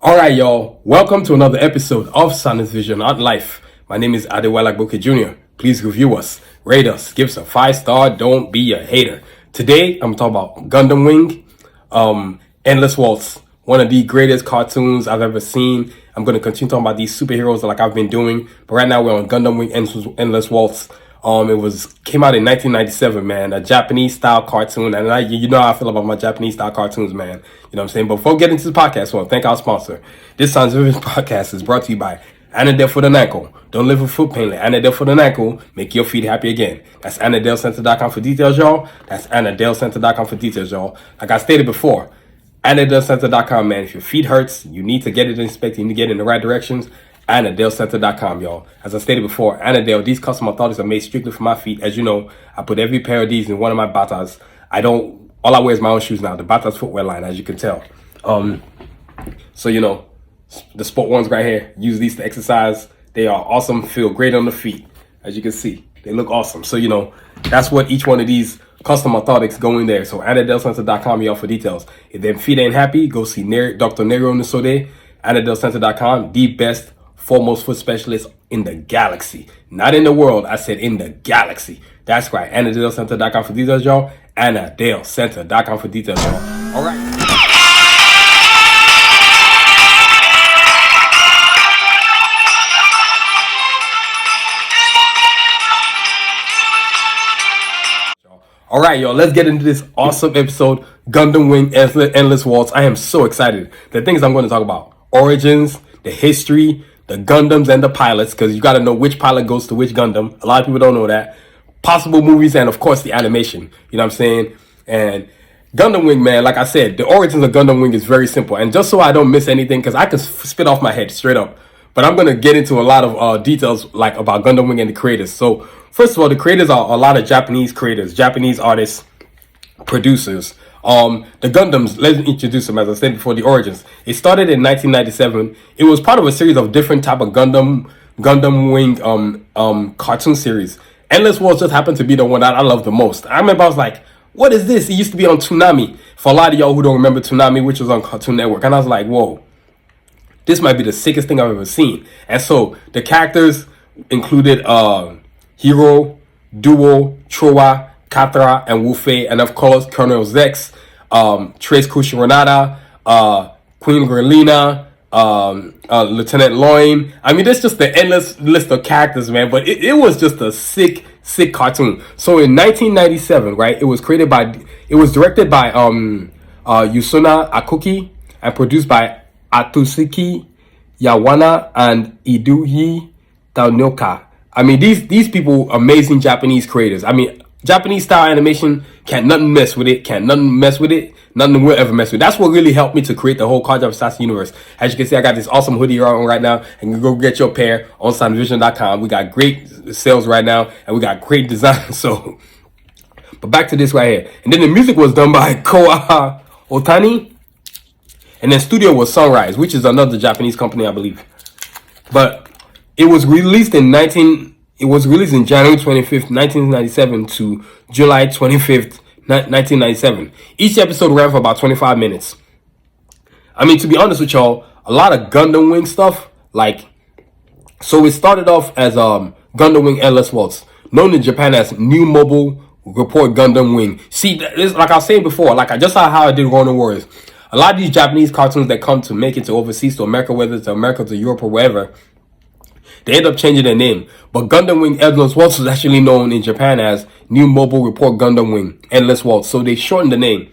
All right, y'all. Welcome to another episode of Sanusi Vision Art Life. My name is Adewale Agboke Jr. Please review us, rate us, give us a 5-star. Don't be a hater. Today, I'm talking about Gundam Wing Endless Waltz, one of the greatest cartoons I've ever seen. I'm going to continue talking about these superheroes like I've been doing. But right now, we're on Gundam Wing Endless Waltz. Came out in 1997, man, a Japanese style cartoon, and you know how I feel about my Japanese style cartoons, man. You know what I'm saying? But before we get into the podcast, I want to thank our sponsor. This Sanusi Vision podcast is brought to you by Anadel for the ankle. Don't live with foot pain. Let Anadel for the ankle make your feet happy again. That's AnadelCenter.com for details, y'all. That's AnadelCenter.com for details, y'all. Like I stated before, AnadelCenter.com, man. If your feet hurts, you need to get it inspected. You need to get it in the right directions. AnadelCenter.com, y'all. As I stated before, Anadel, these custom orthotics are made strictly for my feet. As you know, I put every pair of these in one of my batas. All I wear is my own shoes now. The Bata's footwear line, as you can tell. So, you know, the sport ones right here, use these to exercise. They are awesome, feel great on the feet. As you can see, they look awesome. So, you know, that's what each one of these custom orthotics go in there. So, AnadelCenter.com, y'all, for details. If them feet ain't happy, go see Dr. Nero Nusode, AnadelCenter.com, the best foremost foot specialist in the galaxy. Not in the world, I said in the galaxy. That's right, AnadelCenter.com for details, y'all. AnadelCenter.com for details, y'all. All right. All right, y'all, let's get into this awesome episode, Gundam Wing Endless Waltz. I am so excited. The things I'm going to talk about, origins, the history, the Gundams and the pilots, because you got to know which pilot goes to which Gundam. A lot of people don't know that. Possible movies and, of course, the animation. You know what I'm saying? And Gundam Wing, man, like I said, the origins of Gundam Wing is very simple. And just so I don't miss anything, because I can spit off my head straight up. But I'm going to get into a lot of details like about Gundam Wing and the creators. So, first of all, the creators are a lot of Japanese creators, Japanese artists, producers. The Gundams, let's introduce them. As I said before, the origins. It started in 1997. It was part of a series of different type of Gundam Wing cartoon series. Endless Waltz just happened to be the one that I love the most. I remember I was like, what is this? It used to be on Toonami. For a lot of y'all who don't remember Toonami, which was on Cartoon Network. And I was like, whoa, this might be the sickest thing I've ever seen. And so the characters included Hiro, Duo, Trowa, Katra, and Wufei, and of course Colonel Zex, Trace Kushiranada, Queen Grilina, Lieutenant Loin. I mean, there's just the endless list of characters, man. But it was just a sick cartoon. So in 1997, right, it was directed by Yusuna Akuki and produced by Atsuki Yawana and Iduhi Taonoka. I mean, these people, amazing Japanese creators. I mean, Japanese style animation, can't nothing mess with it. Nothing will ever mess with it. That's what really helped me to create the whole Cards of Assassin universe. As you can see, I got this awesome hoodie on right now, and you can go get your pair on SanusiVision.com. We got great sales right now, and we got great design. So, but back to this right here. And then the music was done by Koa Otani, and then studio was Sunrise, which is another Japanese company, I believe. But it was released in January 25th, 1997 to July 25th, 1997. Each episode ran for about 25 minutes. I mean, to be honest with y'all, a lot of Gundam Wing stuff, so it started off as Gundam Wing Endless Waltz, known in Japan as New Mobile Report Gundam Wing. See, this, like I was saying before, like I just saw how I did Ronin Warriors. A lot of these Japanese cartoons that come to make it to overseas, to America, whether it's America, to Europe, or wherever, they end up changing their name. But Gundam Wing Endless Waltz was actually known in Japan as New Mobile Report Gundam Wing Endless Waltz. So they shortened the name.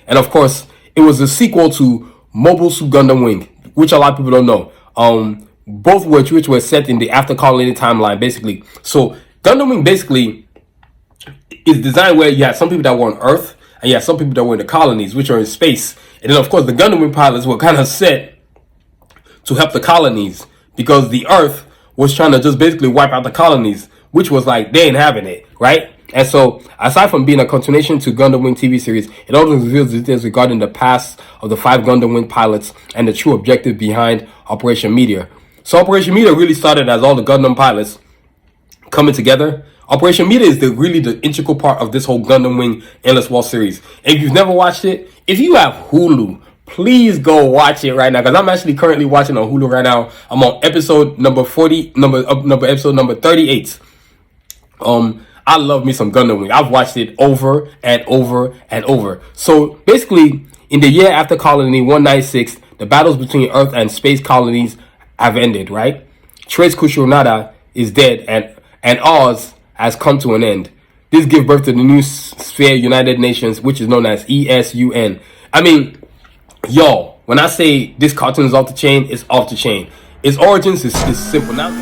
And of course, it was a sequel to Mobile Suit Gundam Wing, which a lot of people don't know. Both which were set in the after colony timeline, basically. So Gundam Wing basically is designed where you had some people that were on Earth, and you had some people that were in the colonies, which are in space. And then of course the Gundam Wing pilots were kind of set to help the colonies, because the Earth was trying to just basically wipe out the colonies, which was like, they ain't having it, right? And so, aside from being a continuation to Gundam Wing TV series, it also reveals details regarding the past of the 5 Gundam Wing pilots and the true objective behind Operation Meteor. So Operation Meteor really started as all the Gundam pilots coming together. Operation Meteor is really the integral part of this whole Gundam Wing Endless Waltz series. And if you've never watched it, if you have Hulu, please go watch it right now, because I'm actually currently watching on Hulu right now. I'm on episode number 38. I love me some Gundam Wing. I've watched it over and over and over. So basically, in the year after Colony 196, the battles between Earth and space colonies have ended, right? Trace Kushionada is dead, and Oz has come to an end. This gives birth to the new sphere United Nations, which is known as ESUN. I mean, yo, when I say this cartoon is off the chain, it's off the chain. Its origins is simple. Now, in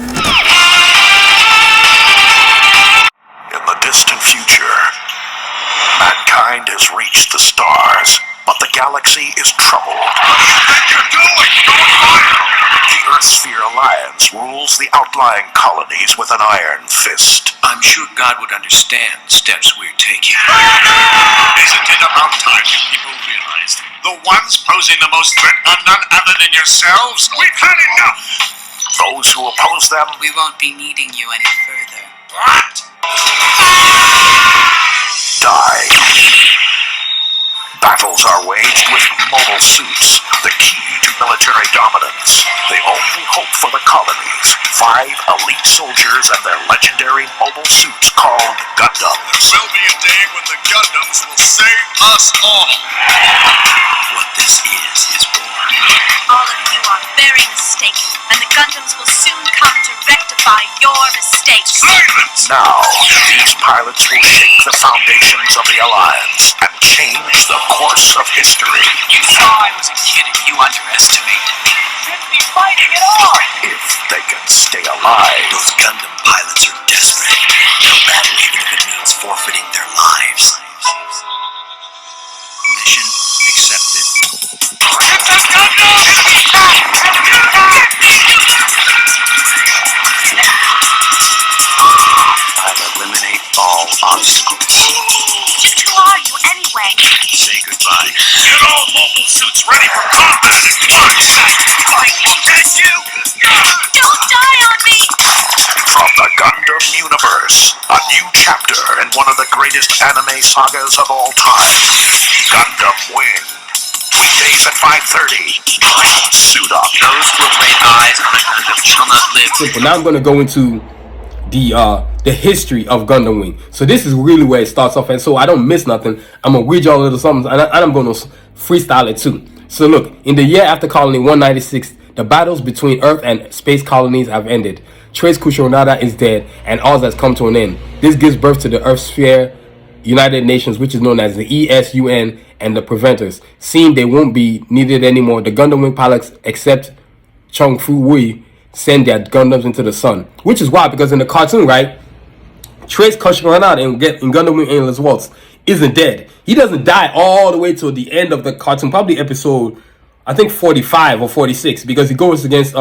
the distant future, mankind has reached the stars, but the galaxy is troubled. What do you think you're doing? The Earth-Sphere Alliance rules the outlying colonies with an iron fist. I'm sure God would understand the steps we're taking. Isn't it about time you people realized the ones posing the most threat are none other than yourselves? We've had enough! Those who oppose them... We won't be needing you any further. What? Die. Battles are waged with mobile suits, the key to military dominance. The only hope for the colonies, 5 elite soldiers and their legendary mobile suits called Gundams. There will be a day when the Gundams will save us all. What this is war. All of you are very mistaken, and the Gundams will soon come to rectify your mistakes. Silence! Now, these pilots will shake the foundations of the Alliance and change the course of history. You thought I was a kid and you underestimated me. Shouldn't be fighting at all. If they can stay alive. Those Gundam pilots are desperate. They'll battle even if it means forfeiting their lives. Mission accepted. I'll eliminate all obstacles. Who are you anyway? Say goodbye. Get all mobile suits ready for combat! Can you? Don't die on me! From the Gundam universe, a new chapter in one of the greatest anime sagas of all time. Gundam Wing. Weekdays at 5:30. Suit up. Those who have laid eyes on a Gundam shall not live. simple. Now I'm going to go into the history of Gundam Wing. So this is really where it starts off, and so I don't miss nothing, I'm gonna read y'all a little something, and I'm gonna freestyle it too. So look, in the year after Colony 196, the battles between Earth and space colonies have ended. Trace Kushionada is dead, and Oz has come to an end. This gives birth to the Earth Sphere United Nations, which is known as the ESUN, and the Preventers. Seeing they won't be needed anymore, the Gundam Wing pilots, except Chung Fu Wei, send their Gundams into the sun. Which is why, because in the cartoon, right, Trace Kushionada in Gundam Wing Endless Waltz isn't dead. He doesn't die all the way till the end of the cartoon, probably episode, I think 45 or 46, because he goes against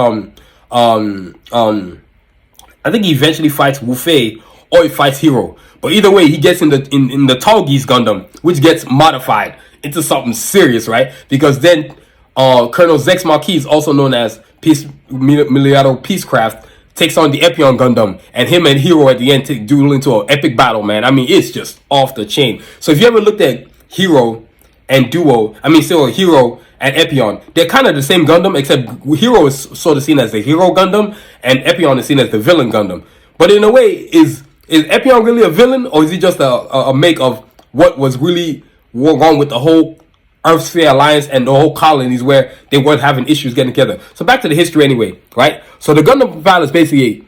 I think he eventually fights Wu Fei, or he fights Hero. But either way, he gets in the Tallgeese Gundam, which gets modified into something serious, right? Because then Colonel Zex Marquis, also known as Miliado Peacecraft, takes on the Ep155 Gundam, and him and Hero at the end duel into an epic battle, man. I mean, it's just off the chain. So if you ever looked at Hero and Hero and Ep155, they're kind of the same Gundam, except Hero is sort of seen as the hero Gundam, and Ep155 is seen as the villain Gundam. But in a way, is Ep155 really a villain, or is he just a make of what was really wrong with the whole Earth Sphere Alliance and the whole colonies where they weren't having issues getting together? So back to the history anyway, right? So the Gundam pilots, basically,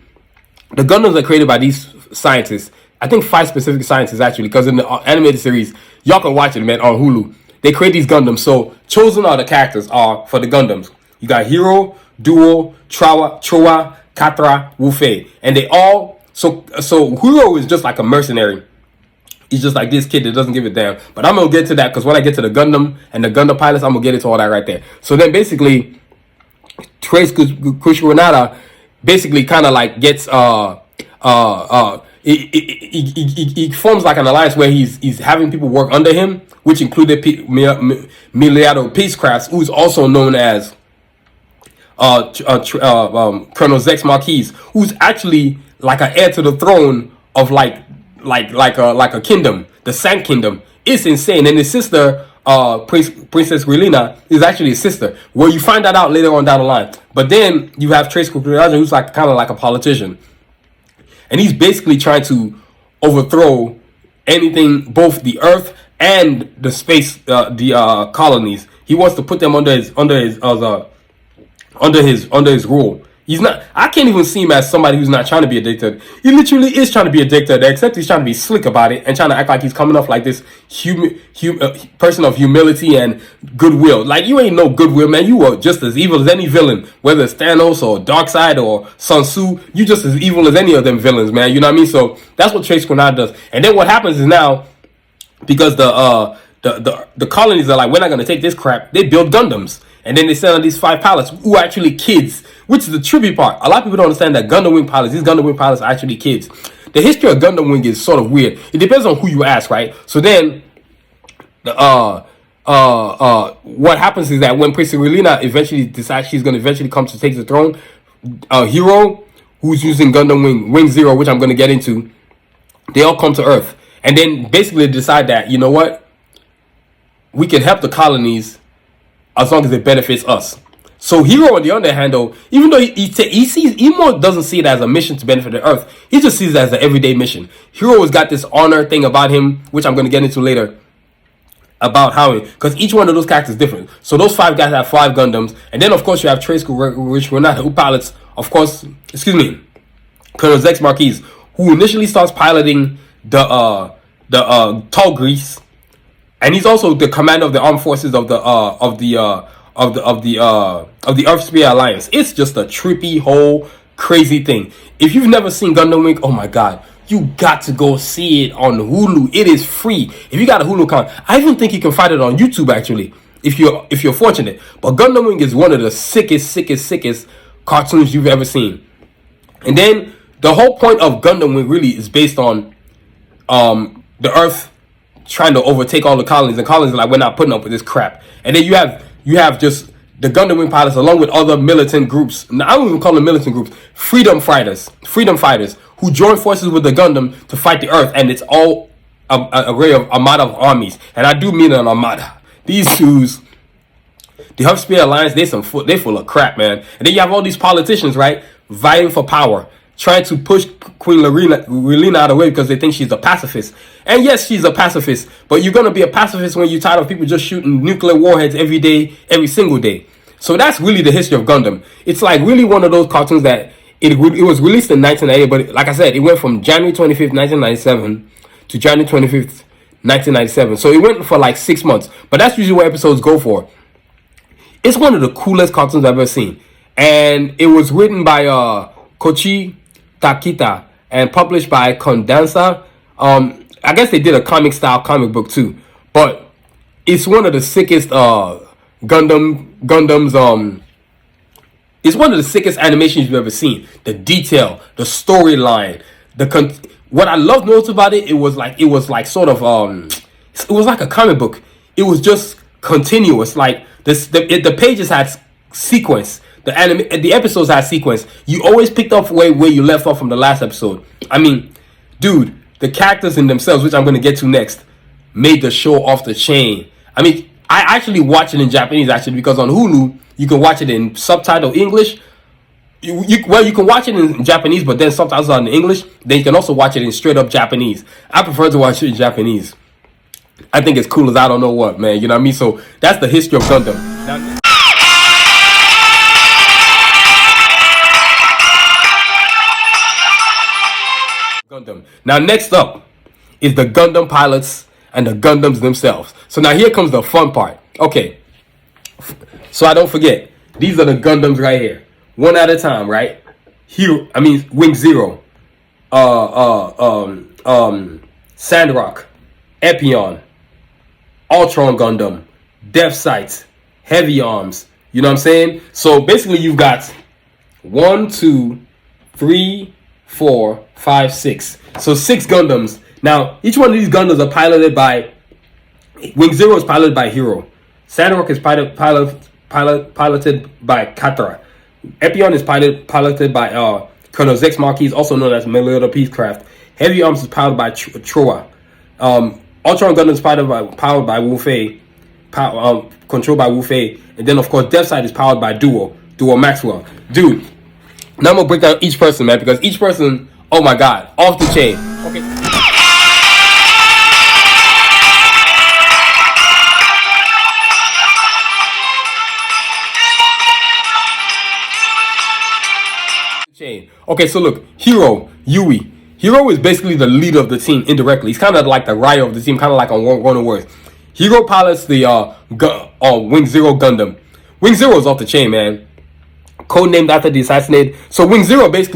the Gundams are created by these scientists. I think 5 specific scientists, actually, because in the animated series, y'all can watch it, man, on Hulu. They create these Gundams. So chosen are the characters are for the Gundams. You got Hero, Duo, Chowa, Katra, Wu Fei. And they all, so Hero is just like a mercenary. He's just like this kid that doesn't give a damn. But I'm going to get to that, because when I get to the Gundam and the Gundam pilots, I'm going to get into all that right there. So then basically, Trace Kushionada basically kind of like gets, he forms like an alliance where he's having people work under him, which included Miliado Peacecraft, who's also known as Colonel Zex Marquis, who's actually like an heir to the throne of like a kingdom, the Sand Kingdom. It's insane. And his sister, Princess Relina is actually his sister. Well, you find that out later on down the line. But then you have Trace Kukuragi, who's like kind of like a politician, and he's basically trying to overthrow anything, both the Earth and the space, the colonies. He wants to put them under his rule. He's not. I can't even see him as somebody who's not trying to be a dictator. He literally is trying to be a dictator, except he's trying to be slick about it and trying to act like he's coming off like this person of humility and goodwill. Like, you ain't no goodwill, man. You are just as evil as any villain, whether it's Thanos or Darkseid or Sun Tzu. You just as evil as any of them villains, man. You know what I mean? So that's what Trace Grenade does. And then what happens is now, because the colonies are like, we're not going to take this crap, they build Gundams. And then they send on these 5 pilots who are actually kids, which is the trippy part. A lot of people don't understand that Gundam Wing pilots, these Gundam Wing pilots are actually kids. The history of Gundam Wing is sort of weird. It depends on who you ask, right? So then, what happens is that when Princess Relina eventually decides she's going to eventually come to take the throne, Hero, who's using Gundam Wing Zero, which I'm going to get into, they all come to Earth. And then basically decide that, you know what? We can help the colonies as long as it benefits us. So Hero, on the other hand, though, even though he more doesn't see it as a mission to benefit the Earth, he just sees it as an everyday mission. Hero has got this honor thing about him, which I'm going to get into later, about how, because each one of those characters is different. So those 5 guys have 5 Gundams, and then of course you have Trace Grenade, who pilots, of course, Colonel Zex Marquise, who initially starts piloting the Tall Grease. And he's also the commander of the armed forces of the Earth Sphere Alliance. It's just a trippy, whole, crazy thing. If you've never seen Gundam Wing, oh my god, you got to go see it on Hulu. It is free. If you got a Hulu account, I even think you can find it on YouTube actually, if you're fortunate. But Gundam Wing is one of the sickest cartoons you've ever seen. And then the whole point of Gundam Wing really is based on the Earth trying to overtake all the colonies, and colonies are like, we're not putting up with this crap. And then you have just the Gundam Wing pilots along with other militant groups. Now, I don't even call them militant groups, freedom fighters who join forces with the Gundam to fight the Earth, and it's all an array of armada of armies. And I do mean an armada. These dudes, the Earth Sphere Alliance, they full of crap, man. And then you have all these politicians, right, vying for power, trying to push Queen Relina out of the way because they think she's a pacifist. And yes, she's a pacifist, but you're going to be a pacifist when you're tired of people just shooting nuclear warheads every day, every single day. So that's really the history of Gundam. It's like really one of those cartoons that it was released in 1998, but like I said, it went from January 25th, 1997 to January 25th, 1997. So it went for like 6 months, but that's usually what episodes go for. It's one of the coolest cartoons I've ever seen. And it was written by Koichi Takita and published by Condensa. I guess they did a comic comic book too, but it's one of the sickest Gundams. It's one of the sickest animations you've ever seen. The detail, the storyline, what I loved most about it, it was like sort of it was like a comic book. It was just continuous. Like the pages had sequence. The episodes had sequence. You always picked up where you left off from the last episode. I mean, dude, the characters in themselves, which I'm going to get to next, made the show off the chain. I mean, I actually watch it in Japanese, actually, because on Hulu, you can watch it in subtitle English. You can watch it in Japanese, but then subtitles are in English. Then you can also watch it in straight up Japanese. I prefer to watch it in Japanese. I think it's cool as I don't know what, man. You know what I mean? So that's the history of Gundam. Now next up is the Gundam pilots and the Gundams themselves. So now here comes the fun part. Okay, so I don't forget, these are the Gundams right here, one at a time, right? Wing Zero, Sandrock, Epion, Ultron Gundam, Death Sights, Heavy Arms. You know what I'm saying? So basically you've got 1, 2, 3, 4, 5, 6. So 6 Gundams. Now, each one of these Gundams are piloted by... Wing Zero is piloted by Hero. Sandrock is piloted by Katra. Epion is piloted by Colonel Zex Marquise, also known as Melioda Peacecraft. Heavy Arms is powered by Troa. Ultron Gundam is powered by Wu Fei. controlled by Wu Fei, and then of course Death Side is powered by Duo Maxwell. Dude, now I'm gonna break down each person, man, because each person, oh my god, off the chain. Okay. Okay, so look, Hero, Yui. Hero is basically the leader of the team indirectly. He's kind of like the rider of the team, kind of like on one of words. Hero pilots the Wing Zero Gundam. Wing Zero is off the chain, man. Codenamed after the assassinated. So Wing Zero was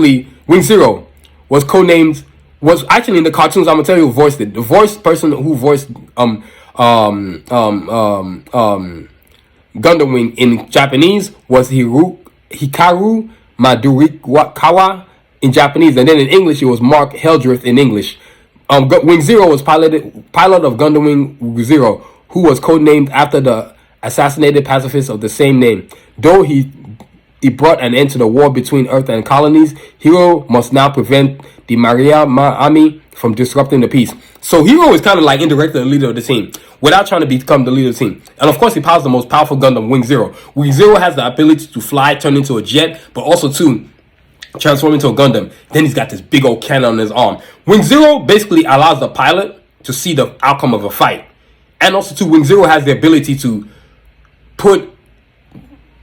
codenamed, was actually in the cartoons. I'm gonna tell you who voiced it. The voice person who voiced Gundam Wing in Japanese was Hikaru Madurikawa in Japanese, and then in English it was Mark Heldreth in English. Wing Zero was pilot of Gundam Wing Zero, who was codenamed after the assassinated pacifist of the same name. Though he brought an end to the war between Earth and colonies, Hero must now prevent the Maria army from disrupting the peace. So Hero is kind of like indirectly the leader of the team, without trying to become the leader of the team. And of course, he powers the most powerful Gundam, Wing Zero. Wing Zero has the ability to fly, turn into a jet, but also to transform into a Gundam. Then he's got this big old cannon on his arm. Wing Zero basically allows the pilot to see the outcome of a fight. And also, too, Wing Zero has the ability to put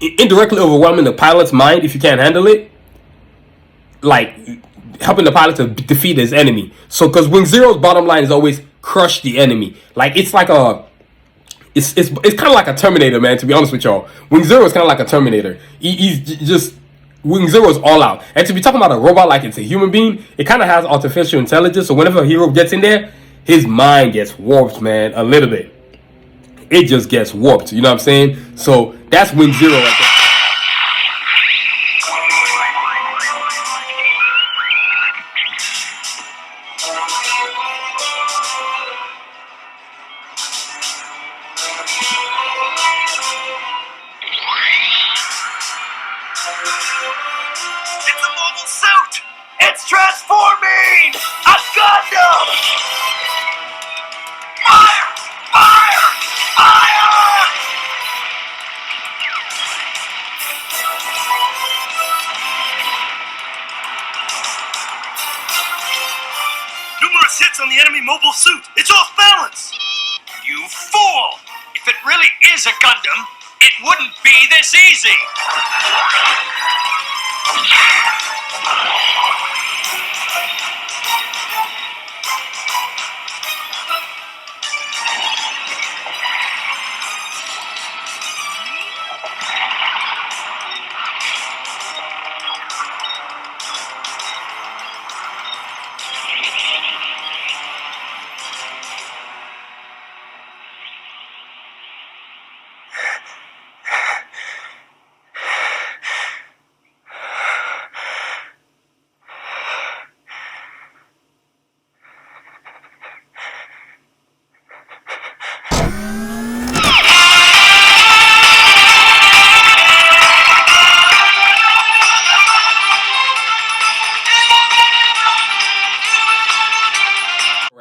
indirectly overwhelming the pilot's mind if you can't handle it, like helping the pilot to defeat his enemy. So, because Wing Zero's bottom line is always crush the enemy. Like it's like it's kind of like a Terminator, man. To be honest with y'all, Wing Zero is kind of like a Terminator. He's just Wing Zero is all out. And to be talking about a robot like it's a human being, it kind of has artificial intelligence. So whenever a hero gets in there, his mind gets warped, man, a little bit. It just gets warped. You know what I'm saying? So that's Wing Zero right there. It's a mobile suit! It's transforming! A Gundam! Fire! Fire! Fire! Numerous hits on the enemy mobile suit. It's off balance! You fool! If it really is a Gundam, it wouldn't be this easy!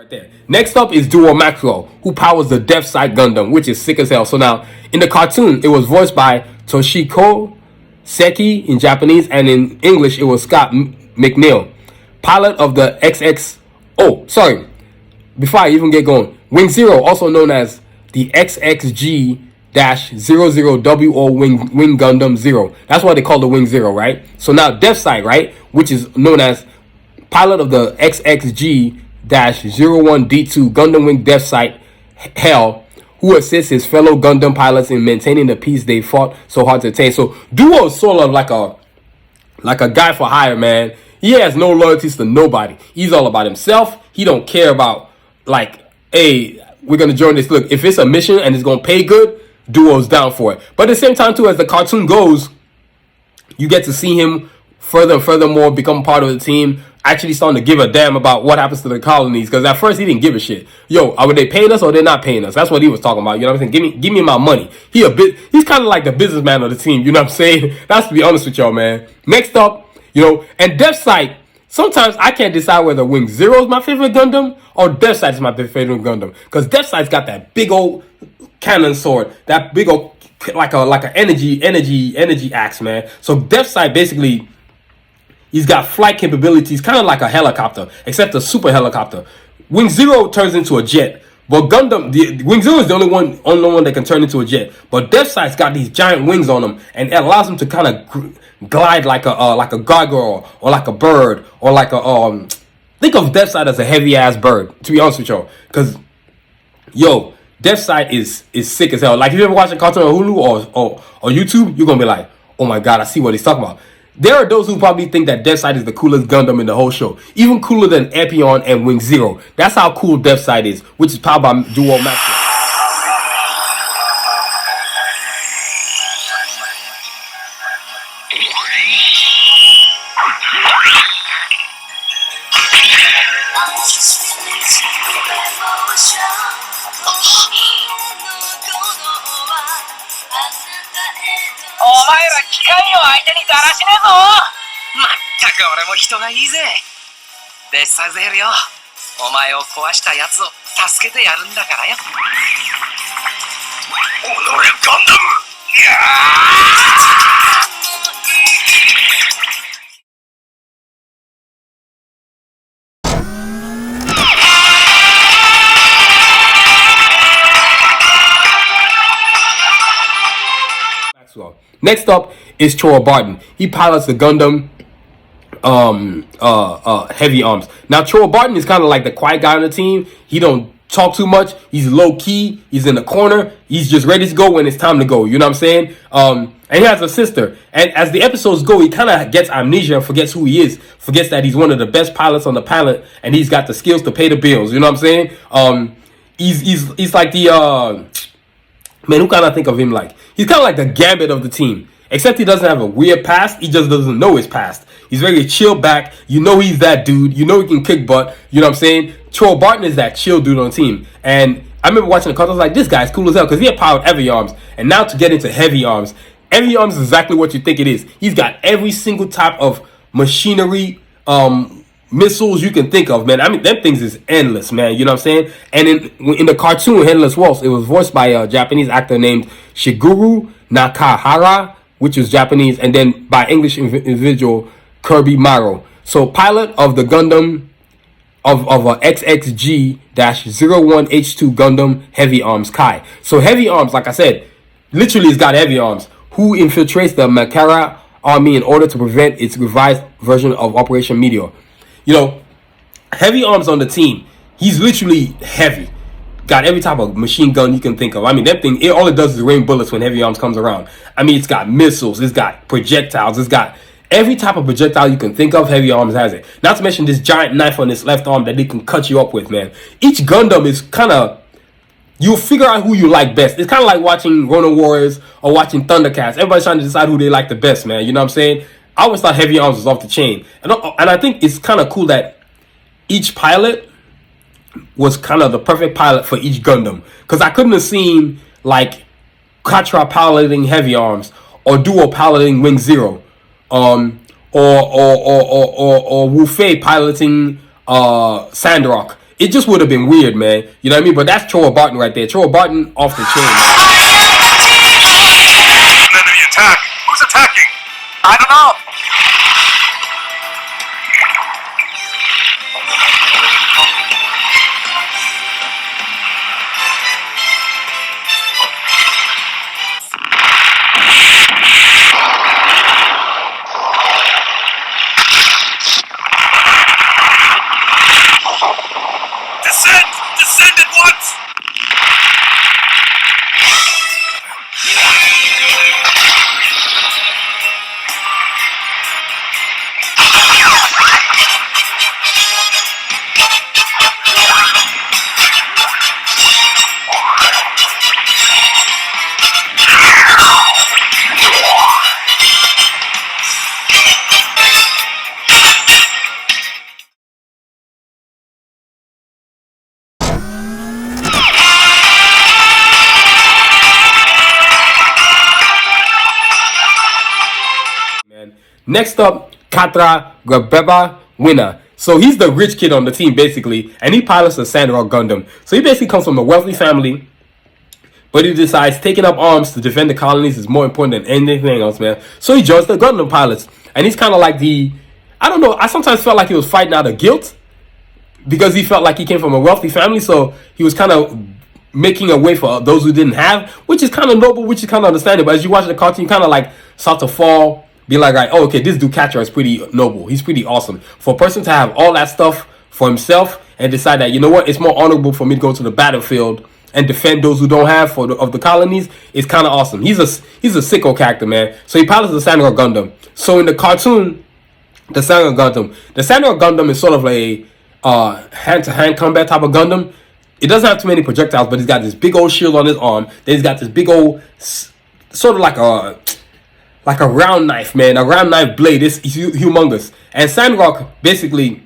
There. Next up is Duo Maxwell, who powers the Death Side Gundam, which is sick as hell. So now, in the cartoon, it was voiced by Toshiko Seki in Japanese, and in English, it was Scott McNeil, pilot of the XX. Oh, sorry. Before I even get going, Wing Zero, also known as the XXG-00WO Wing Gundam Zero. That's why they call the Wing Zero, right? So now, Death Side, right, which is known as pilot of the XXG-01D2 Gundam Wing Death Site Hell, who assists his fellow Gundam pilots in maintaining the peace they fought so hard to attain. So Duo is sort of like a guy for hire, man. He has no loyalties to nobody. He's all about himself. He don't care about like, hey, we're gonna join this. Look, if it's a mission and it's gonna pay good, Duo's down for it. But at the same time too, as the cartoon goes, you get to see him further and furthermore become part of the team, actually starting to give a damn about what happens to the colonies. Because at first he didn't give a shit. Yo, are they paying us or they're not paying us? That's what he was talking about. You know what I'm saying? Give me my money. He's kind of like the businessman of the team. You know what I'm saying? That's to be honest with y'all, man. Next up, you know, and Death Sight. Sometimes I can't decide whether Wing Zero is my favorite Gundam or Death Sight is my favorite Gundam. Because Death Sight's got that big old cannon sword, that big old like a energy axe, man. So Death Side basically, he's got flight capabilities, kind of like a helicopter, except a super helicopter. Wing Zero turns into a jet, but Wing Zero is the only one that can turn into a jet. But Death Side's got these giant wings on him, and it allows him to kind of glide like a gargoyle or like a bird or like a Think of Death Side as a heavy ass bird. To be honest with y'all, because Death Side is sick as hell. Like if you ever watch a cartoon on Hulu or YouTube, you're gonna be like, oh my god, I see what he's talking about. There are those who probably think that Death Side is the coolest Gundam in the whole show, even cooler than Ep155 and Wing Zero. That's how cool Death Side is, which is powered by Duo Maxwell. お前ら機械を相手にだらしねえぞ。まったく俺も人がいいぜ。デスサゼールよ、お前を壊したやつを助けてやるんだからよ。おのれガンダム、いやNext up is Chora Barton. He pilots the Gundam Heavy Arms. Now Chora Barton is kind of like the quiet guy on the team. He don't talk too much. He's low key. He's in the corner. He's just ready to go when it's time to go. You know what I'm saying? And he has a sister. And as the episodes go, he kind of gets amnesia and forgets who he is. Forgets that he's one of the best pilots on the planet, and he's got the skills to pay the bills. You know what I'm saying? He's like the man, who kind of think of him like? He's kind of like the Gambit of the team. Except he doesn't have a weird past. He just doesn't know his past. He's very chill back. You know he's that dude. You know he can kick butt. You know what I'm saying? Chora Barton is that chill dude on the team. And I remember watching the cartoon. I was like, this guy's cool as hell. Because he had powered Heavy Arms. And now to get into Heavy Arms. Heavy Arms is exactly what you think it is. He's got every single type of machinery, missiles you can think of, man. I mean, them things is endless, man. You know what I'm saying? And in the cartoon Endless Waltz, it was voiced by a Japanese actor named Shigeru Nakahara, which was Japanese, and then by English individual Kirby Maro. So pilot of the Gundam of a XXG-01H2 Gundam Heavy Arms Kai. So Heavy Arms, like I said, literally has got Heavy Arms, who infiltrates the Makara army in order to prevent its revised version of Operation Meteor. You know, Heavy Arms on the team, he's literally heavy. Got every type of machine gun you can think of. I mean, that thing, all it does is rain bullets when Heavy Arms comes around. I mean, it's got missiles, it's got projectiles, it's got every type of projectile you can think of. Heavy Arms has it. Not to mention this giant knife on his left arm that they can cut you up with, man. Each Gundam is kind of, you'll figure out who you like best. It's kind of like watching Ronin Warriors or watching Thundercats. Everybody's trying to decide who they like the best, man. You know what I'm saying? I always thought Heavy Arms was off the chain. And I think it's kind of cool that each pilot was kind of the perfect pilot for each Gundam. Because I couldn't have seen, like, Katra piloting Heavy Arms or Duo piloting Wing Zero. Or Wu Fei piloting Sandrock. It just would have been weird, man. You know what I mean? But that's Chora Barton right there. Chora Barton off the chain. enemy attack. Who's attacking? I don't know. Descend at once! Next up, Katra Grabeba Winner. So he's the rich kid on the team, basically, and he pilots a Sandrock Gundam. So he basically comes from a wealthy family, but he decides taking up arms to defend the colonies is more important than anything else, man. So he joins the Gundam pilots, and he's kind of like I don't know, I sometimes felt like he was fighting out of guilt because he felt like he came from a wealthy family, so he was kind of making a way for those who didn't have, which is kind of noble, which is kind of understandable. But as you watch the cartoon, you kind of like start to fall, be like, oh, okay, this dude Catra is pretty noble. He's pretty awesome. For a person to have all that stuff for himself and decide that, you know what, it's more honorable for me to go to the battlefield and defend those who don't have of the colonies, it's kind of awesome. He's a sicko character, man. So he pilots the Sanusi Gundam. So in the cartoon, the Sanusi Gundam is sort of a hand-to-hand combat type of Gundam. It doesn't have too many projectiles, but he's got this big old shield on his arm. Then he's got this big old, sort of like a round knife, man. A round knife blade. It's humongous. And Sandrock, basically,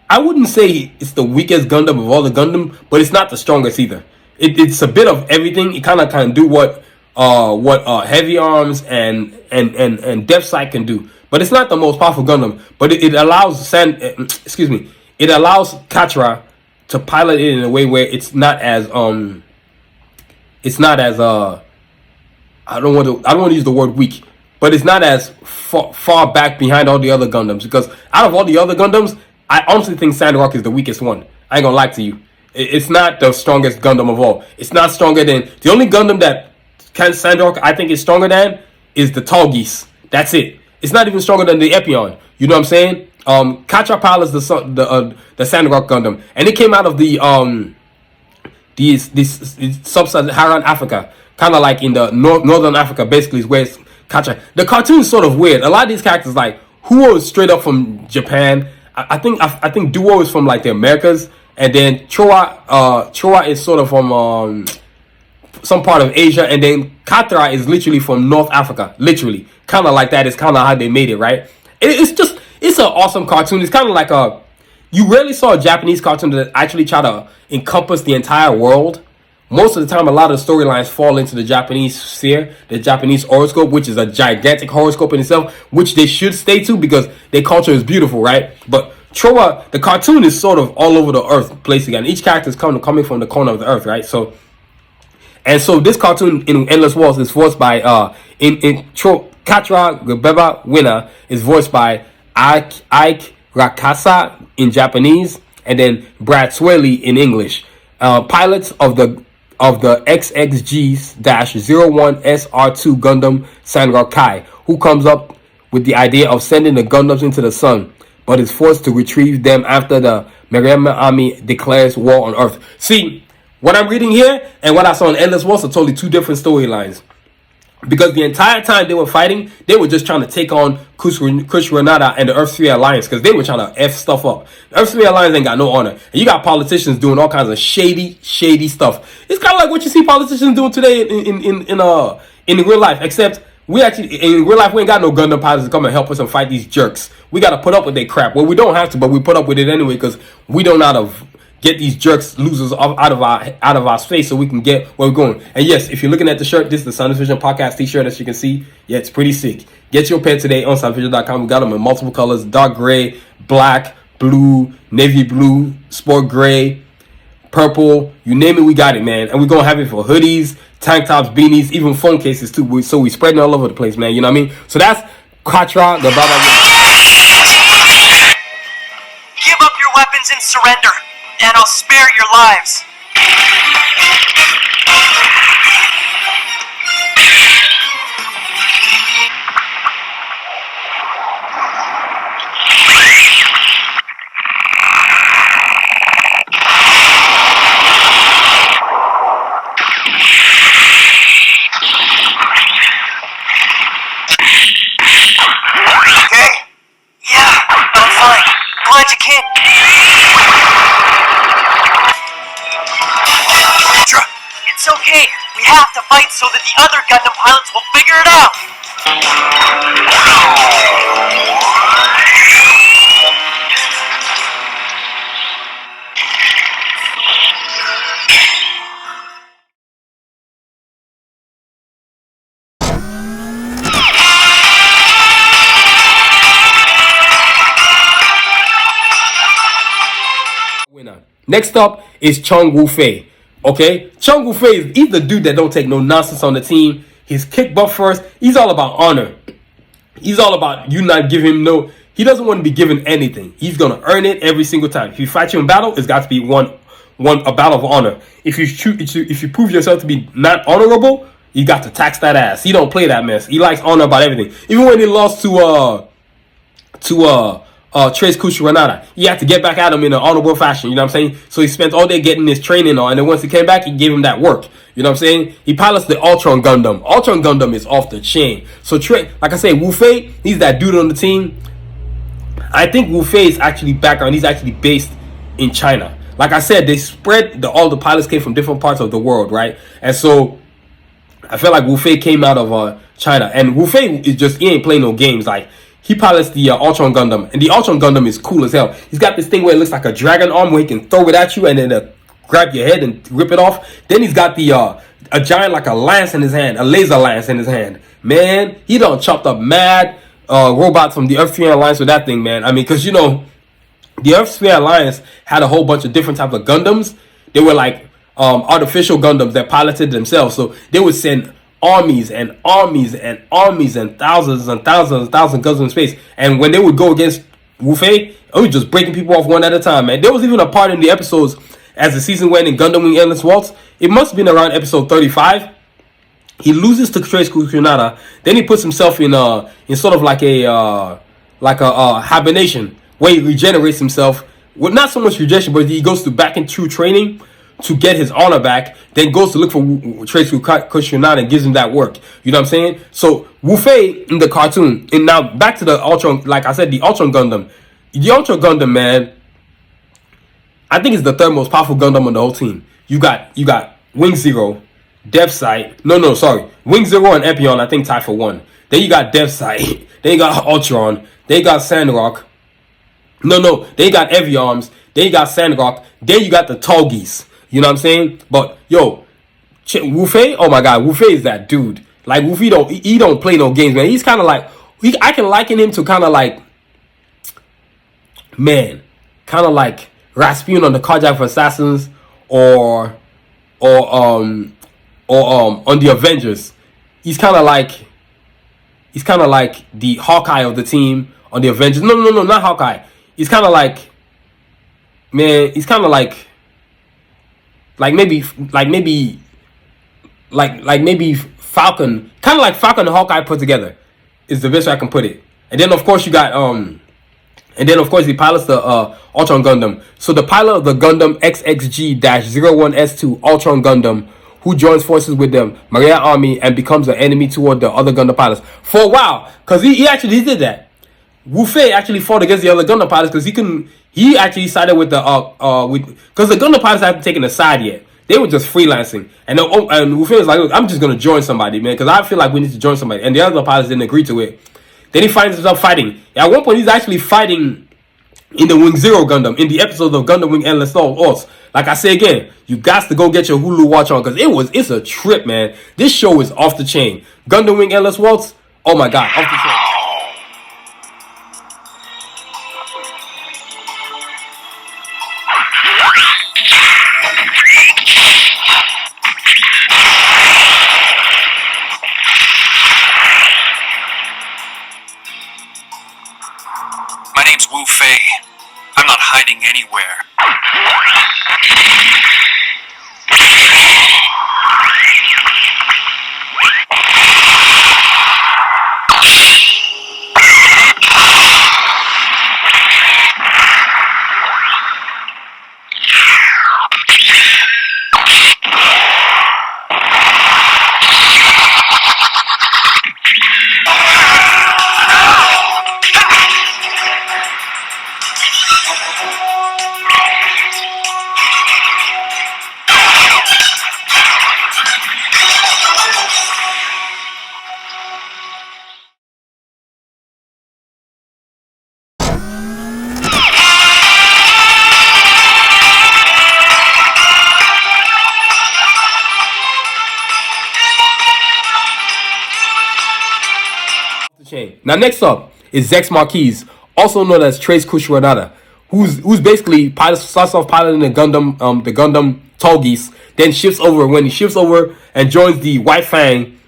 I wouldn't say it's the weakest Gundam of all the Gundam, but it's not the strongest either. It's a bit of everything. It kind of can do what Heavy Arms and Depth Sight can do. But it's not the most powerful Gundam. But it allows it allows Catra to pilot it in a way where it's not as I don't want to use the word weak, but it's not as far back behind all the other Gundams, because out of all the other Gundams, I honestly think Sandrock is the weakest one. I ain't gonna lie to you. It's not the strongest Gundam of all. It's not stronger than the only Gundam that Sandrock I think is stronger than is the Tall Geese. That's it. It's not even stronger than the Epyon. You know what I'm saying? Catra pilots the Sandrock Gundam, and it came out of the sub-Saharan Africa, kind of like in the northern Africa, basically is where Catra. The cartoon is sort of weird. A lot of these characters, like Huo is straight up from Japan. I think Duo is from like the Americas, and then Choa is sort of from some part of Asia, and then Catra is literally from North Africa, literally, kind of like that. Is kind of how they made it, right? It's an awesome cartoon. It's kind of like you rarely saw a Japanese cartoon that actually try to encompass the entire world. Most of the time, a lot of the storylines fall into the Japanese sphere, the Japanese horoscope, which is a gigantic horoscope in itself, which they should stay to because their culture is beautiful, right? But Trowa, the cartoon is sort of all over the earth, placed again. Each character is coming from the corner of the earth, right? So this cartoon in Endless Waltz is voiced by Catra Gebeba Winner is voiced by Ike Rakasa in Japanese, and then Brad Swaley in English. Pilots of the XXG-01SR2 Gundam Sandrock Kai, who comes up with the idea of sending the Gundams into the sun, but is forced to retrieve them after the Mariama army declares war on Earth. See, what I'm reading here and what I saw in Endless Waltz are totally two different storylines. Because the entire time they were fighting, they were just trying to take on Kush Renata and the Earth 3 Alliance, because they were trying to F stuff up. The Earth 3 Alliance ain't got no honor. And you got politicians doing all kinds of shady stuff. It's kind of like what you see politicians doing today in real life, except we actually, in real life, we ain't got no Gundam pilots to come and help us and fight these jerks. We got to put up with their crap. Well, we don't have to, but we put up with it anyway, because we don't know how to get these jerks, losers out of our space, so we can get where we're going. And yes, if you're looking at the shirt, this is the Sanusi Vision Podcast t-shirt, as you can see. Yeah, it's pretty sick. Get your pair today on sanusivision.com. We got them in multiple colors: dark gray, black, blue, navy blue, sport gray, purple. You name it, we got it, man. And we're gonna have it for hoodies, tank tops, beanies, even phone cases too. So we spreading all over the place, man. You know what I mean? So that's Catra, the Baba. Give up your weapons and surrender, and I'll spare your lives. Okay? Yeah, I'm fine. Glad you came. It's okay. We have to fight so that the other Gundam pilots will figure it out. Next up is Chung Wu Fei. Okay, Chung Wu Fei, he's the dude that don't take no nonsense on the team. He's kick butt first. He's all about honor. He's all about you not giving him no. He doesn't want to be given anything. He's gonna earn it every single time. If you fight you in battle, it's got to be a battle of honor. If you prove yourself to be not honorable, you got to tax that ass. He don't play that mess. He likes honor about everything. Even when he lost to Trace Kushranada, he had to get back at him in an honorable fashion. You know what I'm saying? So he spent all day getting his training on, and then once he came back, he gave him that work. You know what I'm saying? He pilots the Ultron Gundam. Ultron Gundam is off the chain. So like I say, Wu Fei, he's that dude on the team. I think Wu Fei's actually background, he's actually based in China. Like I said, they spread all the pilots came from different parts of the world, right? And so I feel like Wu Fei came out of China, and Wu Fei is just, he ain't playing no games. Like, he pilots the Ultron Gundam, and the Ultron Gundam is cool as hell. He's got this thing where it looks like a dragon arm where he can throw it at you and then grab your head and rip it off. Then he's got the a giant, like a lance in his hand, a laser lance in his hand. Man, he done chopped up mad robots from the Earth Sphere Alliance with that thing, man. I mean, because, you know, the Earth Sphere Alliance had a whole bunch of different types of Gundams. They were like artificial Gundams that piloted themselves. So they would send armies and armies and armies and thousands and thousands and thousands of Gundams in space. And when they would go against Wu Fei, it was just breaking people off one at a time, man. There was even a part in the episodes as the season went in Gundam Wing Endless Waltz. It must have been around episode 35. He loses to Trace Kushranada. Then he puts himself in sort of like a hibernation where he regenerates himself. Well, not so much regeneration, but he goes back into training to get his honor back. Then goes to look for Trace Kushranada and gives him that work. You know what I'm saying? So Wu Fei in the cartoon, and now back to the Ultron. Like I said, the Ultron Gundam. The Ultron Gundam, man, I think it's the third most powerful Gundam on the whole team. You got Wing Zero, Depth Sight. No, sorry. Wing Zero and Epion, I think, tied for one. Then you got Depth Sight. Then you got Ultron. Then you got Sandrock. No, they got Heavy Arms. Then you got Sandrock. Then you got the Toggies. You know what I'm saying? But yo, Wu Fei, oh my God, Wu Fei is that dude. Like, Wu Fei don't play no games, man. He's kind of like, I can liken him to kind of like, man, kind of like Rasputin on the Carjack for Assassins, or on the Avengers. He's kind of like the Hawkeye of the team on the Avengers. No, not Hawkeye. He's kind of like, man, he's kind of like maybe Falcon, kind of like Falcon and Hawkeye put together is the best way I can put it. And then of course you got and then of course he pilots the Ultron Gundam. So the pilot of the Gundam XXG-01S2 Ultron Gundam, who joins forces with the Maria Army and becomes an enemy toward the other Gundam pilots for a while, because he actually did that. Wu Fei actually fought against the other Gundam pilots because he actually sided with because the Gundam pilots hadn't taken a side yet. They were just freelancing, and Wu Fei was like, look, I'm just gonna join somebody, man, because I feel like we need to join somebody. And the other pilots didn't agree to it. Then he finds himself fighting. At one point, he's actually fighting in the Wing Zero Gundam, in the episode of Gundam Wing Endless Waltz. Like I say again, you got to go get your Hulu watch on, because it's a trip, man. This show is off the chain. Gundam Wing Endless Waltz, oh my God, off the chain. My name's Wu Fei. I'm not hiding anywhere. Now next up is Zex Marquise, also known as Trace Kushranada, who's basically starts off piloting the Gundam Tallgeese, then shifts over. When he shifts over and joins the White Fang,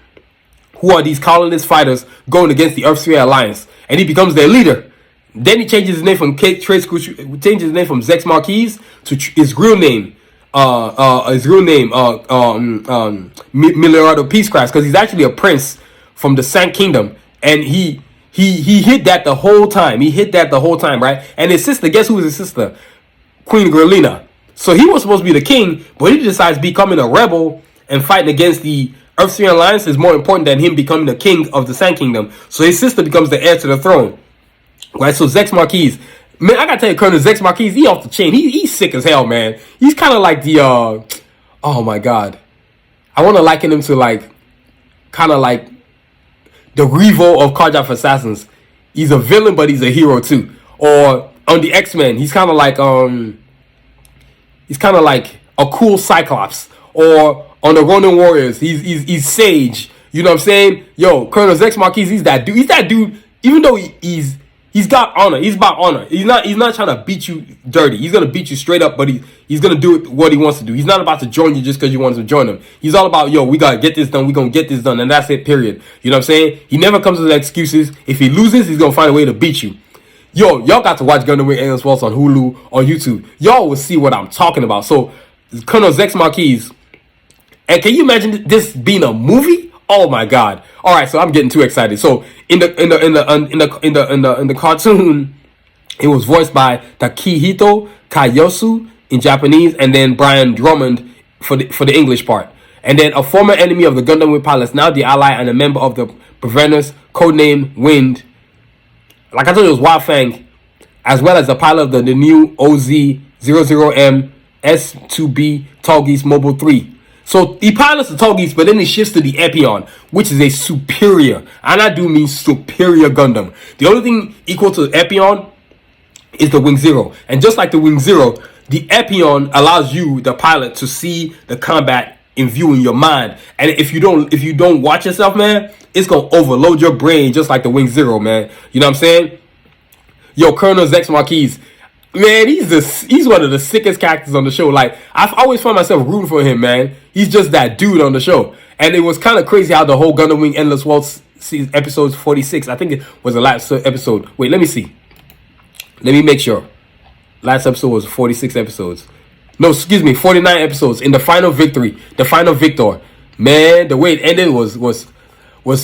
who are these colonist fighters going against the Earth Sphere Alliance, and he becomes their leader. Then he changes his name from changes his name from Zex Marquise to his real name, Milorado Peacecraft, because he's actually a prince from the Sank Kingdom, and he hid that the whole time. He hid that the whole time, right? And his sister, guess who was his sister? Queen Grelina. So he was supposed to be the king, but he decides becoming a rebel and fighting against the Earth Sphere Alliance is more important than him becoming the king of the Sand Kingdom. So his sister becomes the heir to the throne. Right? So Zex Marquise. Man, I gotta tell you, Colonel Zex Marquise, he off the chain. He's sick as hell, man. He's kind of like the, oh my God. I want to liken him to like, kind of like the Revo of Carjack Assassins. He's a villain, but he's a hero too. Or on the X-Men, he's kind of like a cool Cyclops. Or on the Ronin Warriors, he's Sage. You know what I'm saying? Yo, Colonel Zex Marquise, he's that dude. He's that dude. Even though he's got honor, he's about honor. He's not trying to beat you dirty. He's gonna beat you straight up, but he's gonna do what he wants to do. He's not about to join you just because you want to join him. He's all about, yo, we gotta get this done. We gonna get this done, and that's it. Period. You know what I'm saying? He never comes with excuses. If he loses, he's gonna find a way to beat you. Yo, y'all got to watch Gundam Wing Endless Waltz on Hulu or YouTube. Y'all will see what I'm talking about. So, Colonel Zex Marquise, and can you imagine this being a movie? Oh my God! All right, so I'm getting too excited. So in the cartoon, it was voiced by Takehito Kayosu in Japanese, and then Brian Drummond for the English part. And then a former enemy of the Gundam Wing pilots, now the ally and a member of the Preventers, codenamed Wind. Like I told you, it was Wild Fang, as well as the pilot of the new OZ-00M S2B Tallgeese Mobile 3. So he pilots the Tallgeese, but then he shifts to the Ep1, which is a superior, and I do mean superior Gundam. The only thing equal to the Ep1 is the Wing Zero. And just like the Wing Zero, the Ep1 allows you, the pilot, to see the combat in view in your mind. And if you don't watch yourself, man, it's gonna overload your brain just like the Wing Zero, man. You know what I'm saying? Yo, Colonel Zex Marquise, man, he's one of the sickest characters on the show. Like, I've always found myself rooting for him, man. He's just that dude on the show. And it was kind of crazy how the whole Gundam Wing Endless Waltz season, episode 46, I think it was the last episode. Wait, let me see. Let me make sure. Last episode was 46 episodes. No, excuse me, 49 episodes. In the final victory, the final victor. Man, the way it ended was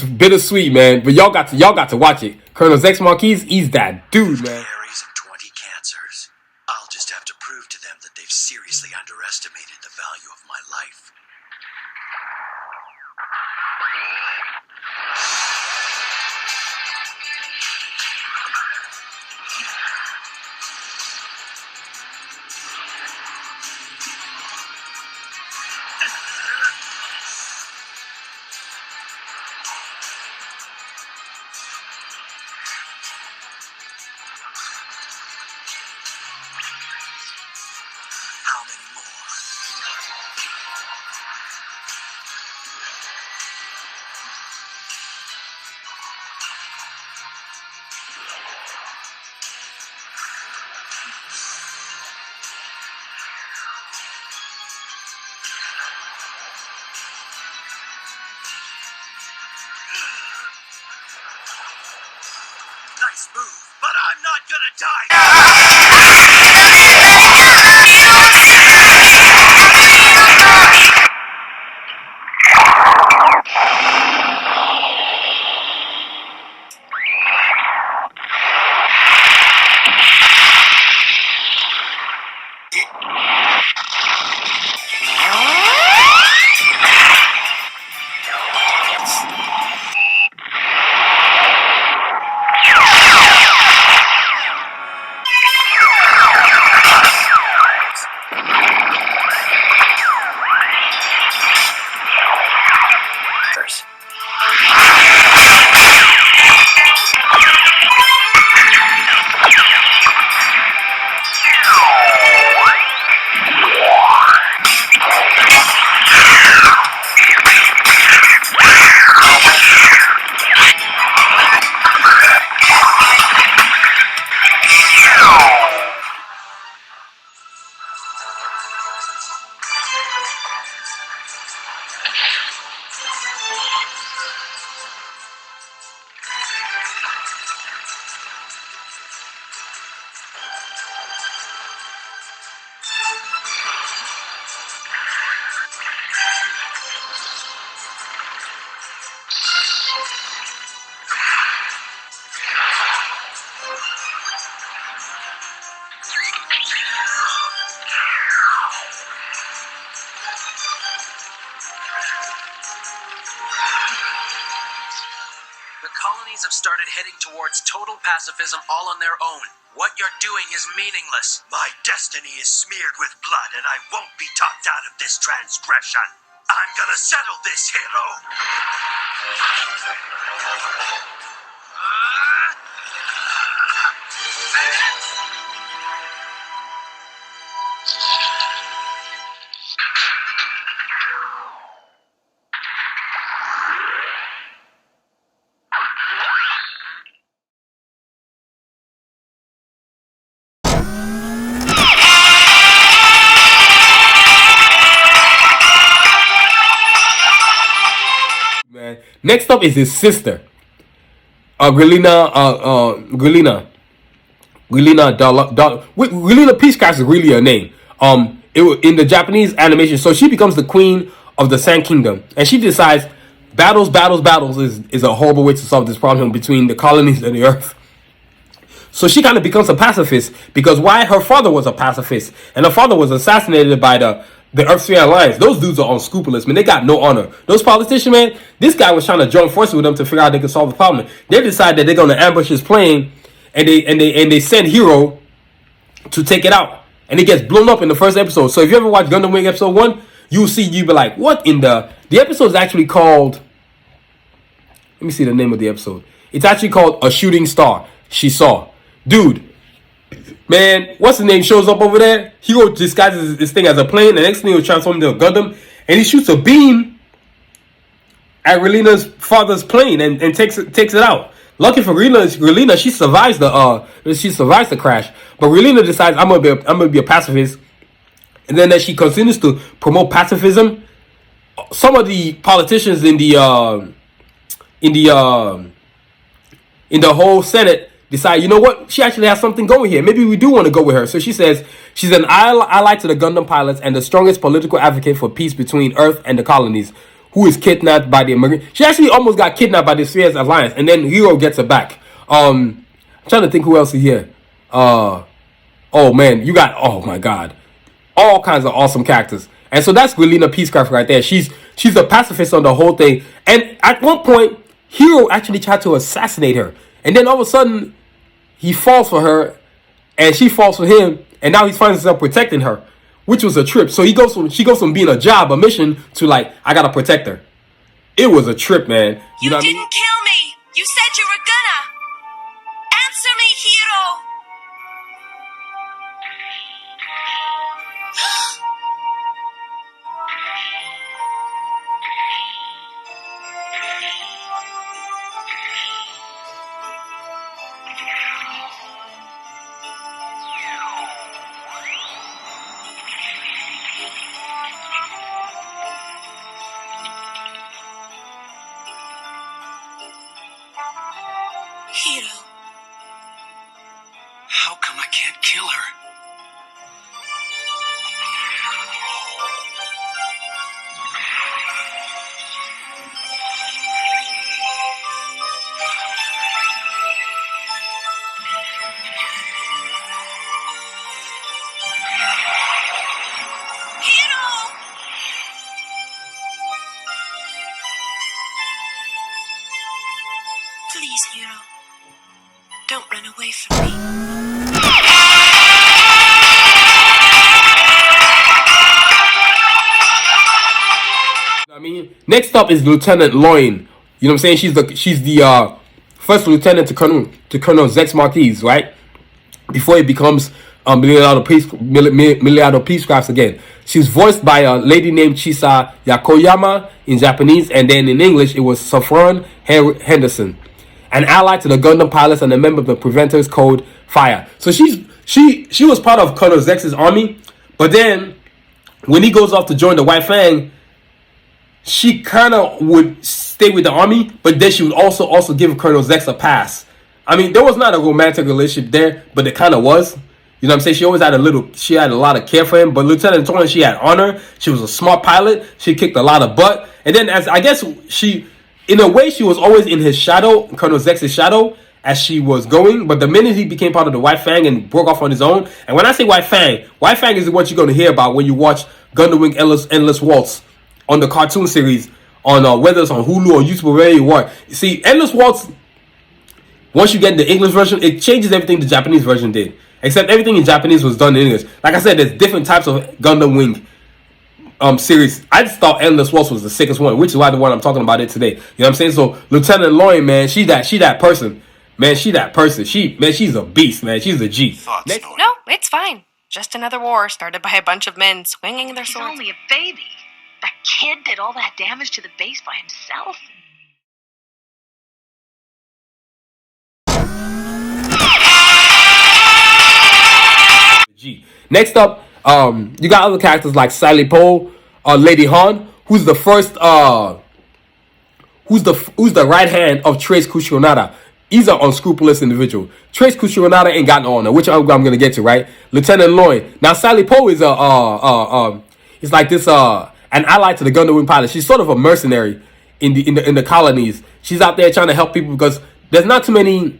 bittersweet, man. But y'all got to watch it. Colonel Zex Marquise, he's that dude, man. Berries and 20 cancers. I'll just have to prove to them that they've seriously underestimated the value of my life. How many more? Nice move, but I'm not gonna die. colonies have started heading towards total pacifism all on their own. What you're doing is meaningless. My destiny is smeared with blood, and I won't be talked out of this transgression. I'm gonna settle this, hero. Man. Next up is his sister, Gulina Peacecraft is really her name. In the Japanese animation, so she becomes the queen of the Sand Kingdom, and she decides battles is a horrible way to solve this problem between the colonies and the Earth. So she kind of becomes a pacifist because why her father was a pacifist, and her father was assassinated by the Earth-Sphere Alliance. Those dudes are unscrupulous, man. They got no honor. Those politicians, man, this guy was trying to join forces with them to figure out how they could solve the problem. They decide that they're going to ambush his plane, and they send Hero to take it out. And it gets blown up in the first episode. So if you ever watch Gundam Wing episode 1, you'll be like, what in the episode is actually called, let me see the name of the episode. It's actually called A Shooting Star She Saw. Dude, man, what's his name shows up over there. Hero disguises this thing as a plane. The next thing he'll transform into a Gundam, and he shoots a beam at Relina's father's plane and takes it out. Lucky for Relina, she survives the crash. But Relina decides I'm gonna be a pacifist, and then as she continues to promote pacifism, some of the politicians in the whole Senate decide, you know what, she actually has something going here. Maybe we do want to go with her. So she says she's an ally to the Gundam pilots and the strongest political advocate for peace between Earth and the colonies, who is kidnapped by the American. She actually almost got kidnapped by the Spheres Alliance, and then Hero gets her back. I'm trying to think who else is here. Oh man, you got, oh my god, all kinds of awesome characters. And so that's Gulina Peacecraft right there. She's a pacifist on the whole thing. And at one point, Hero actually tried to assassinate her, and then all of a sudden, he falls for her, and she falls for him, and now he finds himself protecting her, which was a trip. So she goes from being a mission, to like, I gotta protect her. It was a trip, man. You know what I mean? Didn't kill me. You said you were gonna. Answer me, Hero. Hero. How come I can't kill her? Please, Hero. Don't run away from me. I mean, next up is Lieutenant Loin. You know what I'm saying? She's the first lieutenant to Colonel Zex Marquis, right? Before he becomes Miliado Peacecrafts again. She's voiced by a lady named Chisa Yakoyama in Japanese, and then in English it was Saffron Henderson, an ally to the Gundam pilots and a member of the Preventers Code Fire. So she was part of Colonel Zex's army, but then when he goes off to join the White Fang, she kind of would stay with the army, but then she would also give Colonel Zex a pass. I mean, there was not a romantic relationship there, but it kind of was. You know what I'm saying? She always had she had a lot of care for him. But Lieutenant Torn, she had honor. She was a smart pilot. She kicked a lot of butt. And then in a way, she was always in his shadow, Colonel Zex's shadow, as she was going. But the minute he became part of the White Fang and broke off on his own, and when I say White Fang is what you're going to hear about when you watch Gundam Wing Endless Waltz on the cartoon series, on whether it's on Hulu or YouTube or wherever you want. You see, Endless Waltz once you get in the English version, it changes everything the Japanese version did. Except everything in Japanese was done in English. Like I said, there's different types of Gundam Wing series. I just thought Endless Waltz was the sickest one, which is why the one I'm talking about it today. You know what I'm saying? So Lieutenant Loin, man, she that person. Man, she's a beast, man. She's a G. Thoughts, Noe? No, it's fine. Just another war started by a bunch of men swinging their He's swords. only a baby. That kid did all that damage to the base by himself. G. Next up, you got other characters like Sally Po, Lady Han, who's the first, who's the right hand of Trace Kushionada. He's an unscrupulous individual. Trace Kushionada ain't got no honor, which I'm gonna get to, right? Lieutenant Loin. Now Sally Po is it's like this an ally to the Gundam Wing pilot. She's sort of a mercenary in the colonies. She's out there trying to help people because there's not too many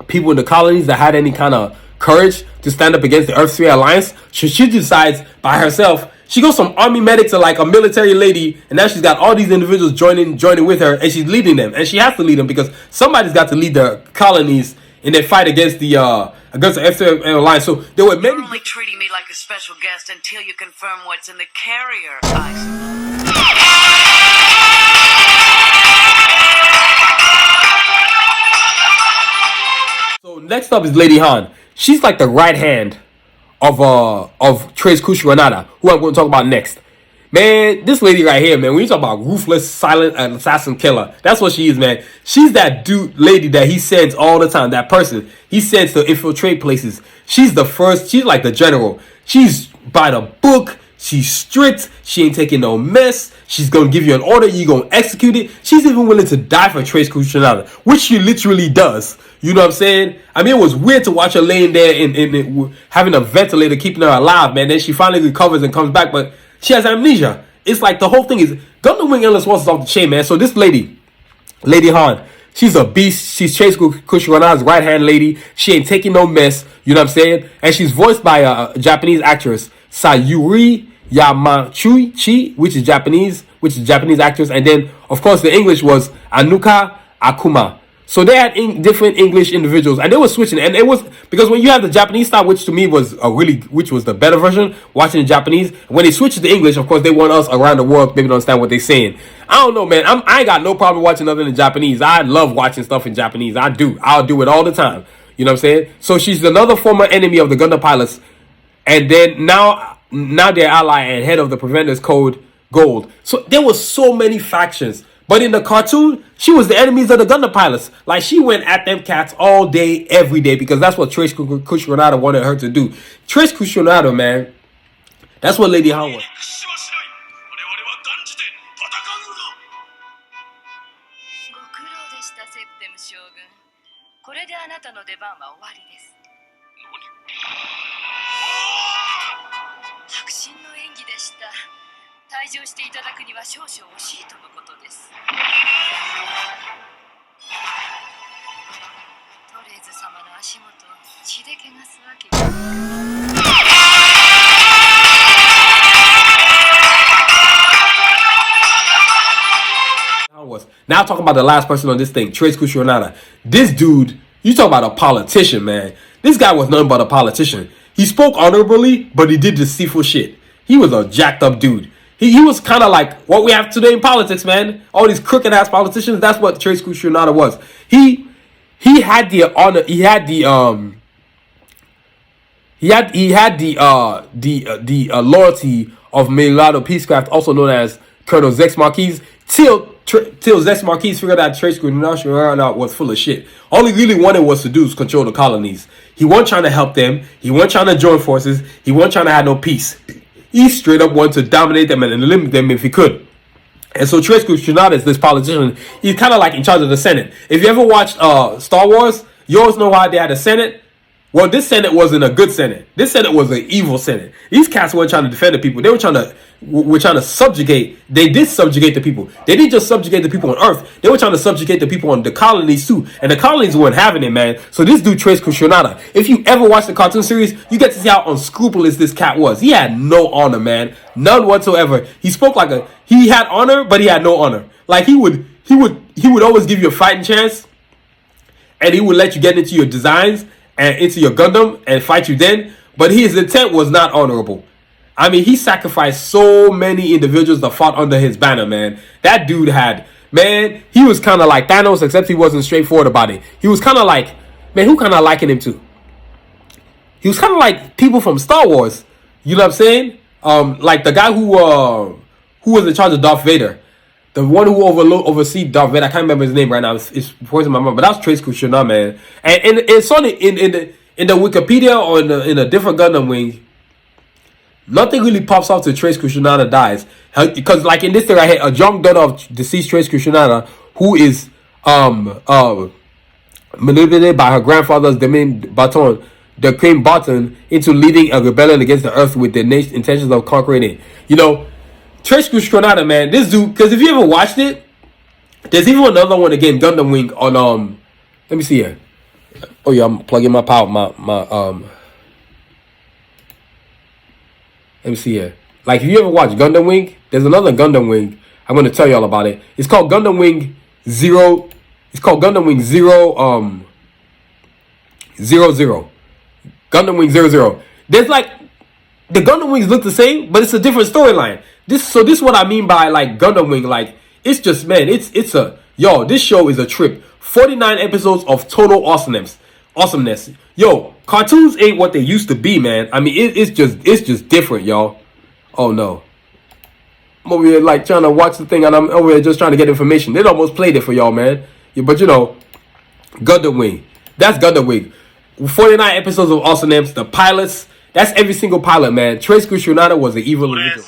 people in the colonies that had any kind of courage to stand up against the Earth 3 Alliance. She decides by herself. She goes from army medic to like a military lady, and now she's got all these individuals joining with her, and she's leading them, and she has to lead them because somebody's got to lead the colonies in their fight against the F3 Alliance. So there were many. You're only treating me like a special guest until you confirm what's in the carrier. I So next up is Lady Han. She's like the right hand of Trace Kushionada, who I'm going to talk about next. Man, this lady right here, man, when you talk about ruthless, silent assassin killer, that's what she is, man. She's that lady that he sends all the time, that person he sends to infiltrate places. She's the first, she's like the general. She's by the book, she's strict, she ain't taking no mess. She's going to give you an order, you're going to execute it. She's even willing to die for Trace Kushionada, which she literally does. You know what I'm saying? I mean, it was weird to watch her laying there in having a ventilator keeping her alive, man. Then she finally recovers and comes back, but she has amnesia. It's like the whole thing is Gundam Wing Endless Waltz is off the chain, man. So this lady, Lady Han, she's a beast. She's Chase Kushionada's right hand lady. She ain't taking no mess. You know what I'm saying? And she's voiced by a Japanese actress, Sayuri Yamachuchi, which is Japanese actress. And then of course the English was Anuka Akuma. So they had different English individuals, and they were switching. And it was because when you have the Japanese style, which to me was which was the better version, watching the Japanese. When they switch to the English, of course, they want us around the world maybe to understand what they're saying. I don't know, man. I ain't got no problem watching nothing in Japanese. I love watching stuff in Japanese. I'll do it all the time. You know what I'm saying? So she's another former enemy of the Gundam pilots, and then now they're ally and head of the Preventers Code Gold. So there was so many factions. But in the cartoon, she was the enemies of the Gundam pilots. Like, she went at them cats all day, every day, because that's what Trace Kushionada wanted her to do. Trace Kushionada, man, that's what Lady Han was. これであなたの出番は終わりです。迫真の演技でした。退場していただくには少々惜しいとのことです。トレーズ様の足元血で汚すわけに。Now talking about the last person on this thing, Trace Kushionada. This dude, you talk about a politician, man. This guy was nothing but a politician. He spoke honorably, but he did deceitful shit. He was a jacked up dude. He was kind of like what we have today in politics, man. All these crooked ass politicians. That's what Trace Kushionada was. He had the honor. He had the loyalty of Milado Peacecraft, also known as Colonel Zex Marquis, till Zex Marquis figured out Trace Kushionada was full of shit. All he really wanted was to do was control the colonies. He wasn't trying to help them. He wasn't trying to join forces. He wasn't trying to have no peace. He straight up wanted to dominate them and eliminate them if he could. And so Trace Kushionada is this politician. He's kind of like in charge of the Senate. If you ever watched Star Wars, you always know why they had a Senate. Well, this Senate wasn't a good Senate. This Senate was an evil Senate. These cats weren't trying to defend the people. They were trying to subjugate. They did subjugate the people. They didn't just subjugate the people on Earth. They were trying to subjugate the people on the colonies too. And the colonies weren't having it, man. So this dude, Trace Kushionada, if you ever watch the cartoon series, you get to see how unscrupulous this cat was. He had no honor, man. None whatsoever. He spoke like he had honor, but he had no honor. Like he would always give you a fighting chance. and he would let you get into your designs and into your Gundam and fight you then. But his intent was not honorable. I mean, he sacrificed so many individuals that fought under his banner, man. That dude had, man, he was kind of like Thanos, except he wasn't straightforward about it. He was kind of like, man, who kind of likened him to? He was kind of like people from Star Wars. You know what I'm saying? Like the guy who was in charge of Darth Vader. The one who oversee Darth Vader. I can't remember his name right now. It's poisoning my mind. But that's Trace Kushina, man. And it's on in the Wikipedia or in a different Gundam Wing. Nothing really pops off to Trace Kushina dies. Because like in this thing right here, a young daughter of deceased Trace Kushina, who is manipulated by her grandfather's baton, the Cream Baton, into leading a rebellion against the Earth with the intentions of conquering it. You know, Trace Kushina, man, this dude, because if you ever watched it, there's even another one again, Gundam Wing on let me see here. Oh yeah, I'm plugging my power, let me see here. Like if you ever watch Gundam Wing, there's another Gundam Wing. I'm gonna tell y'all about it. It's called Gundam Wing 0. It's called Gundam Wing 00. Gundam Wing 00. There's like the Gundam Wings look the same, but it's a different storyline. This is what I mean by like Gundam Wing. Like it's just, man, it's a this show is a trip. 49 episodes of total awesomeness. Yo, cartoons ain't what they used to be, man. I mean, it's just different, y'all. Oh no, I'm over here like trying to watch the thing, and I'm over here just trying to get information. They almost played it for y'all, man. Yeah, but you know, Gundam Wing. That's Gundam Wing. 49 episodes of awesomeness. The pilots. That's every single pilot, man. Trace Kushina was the evil individual.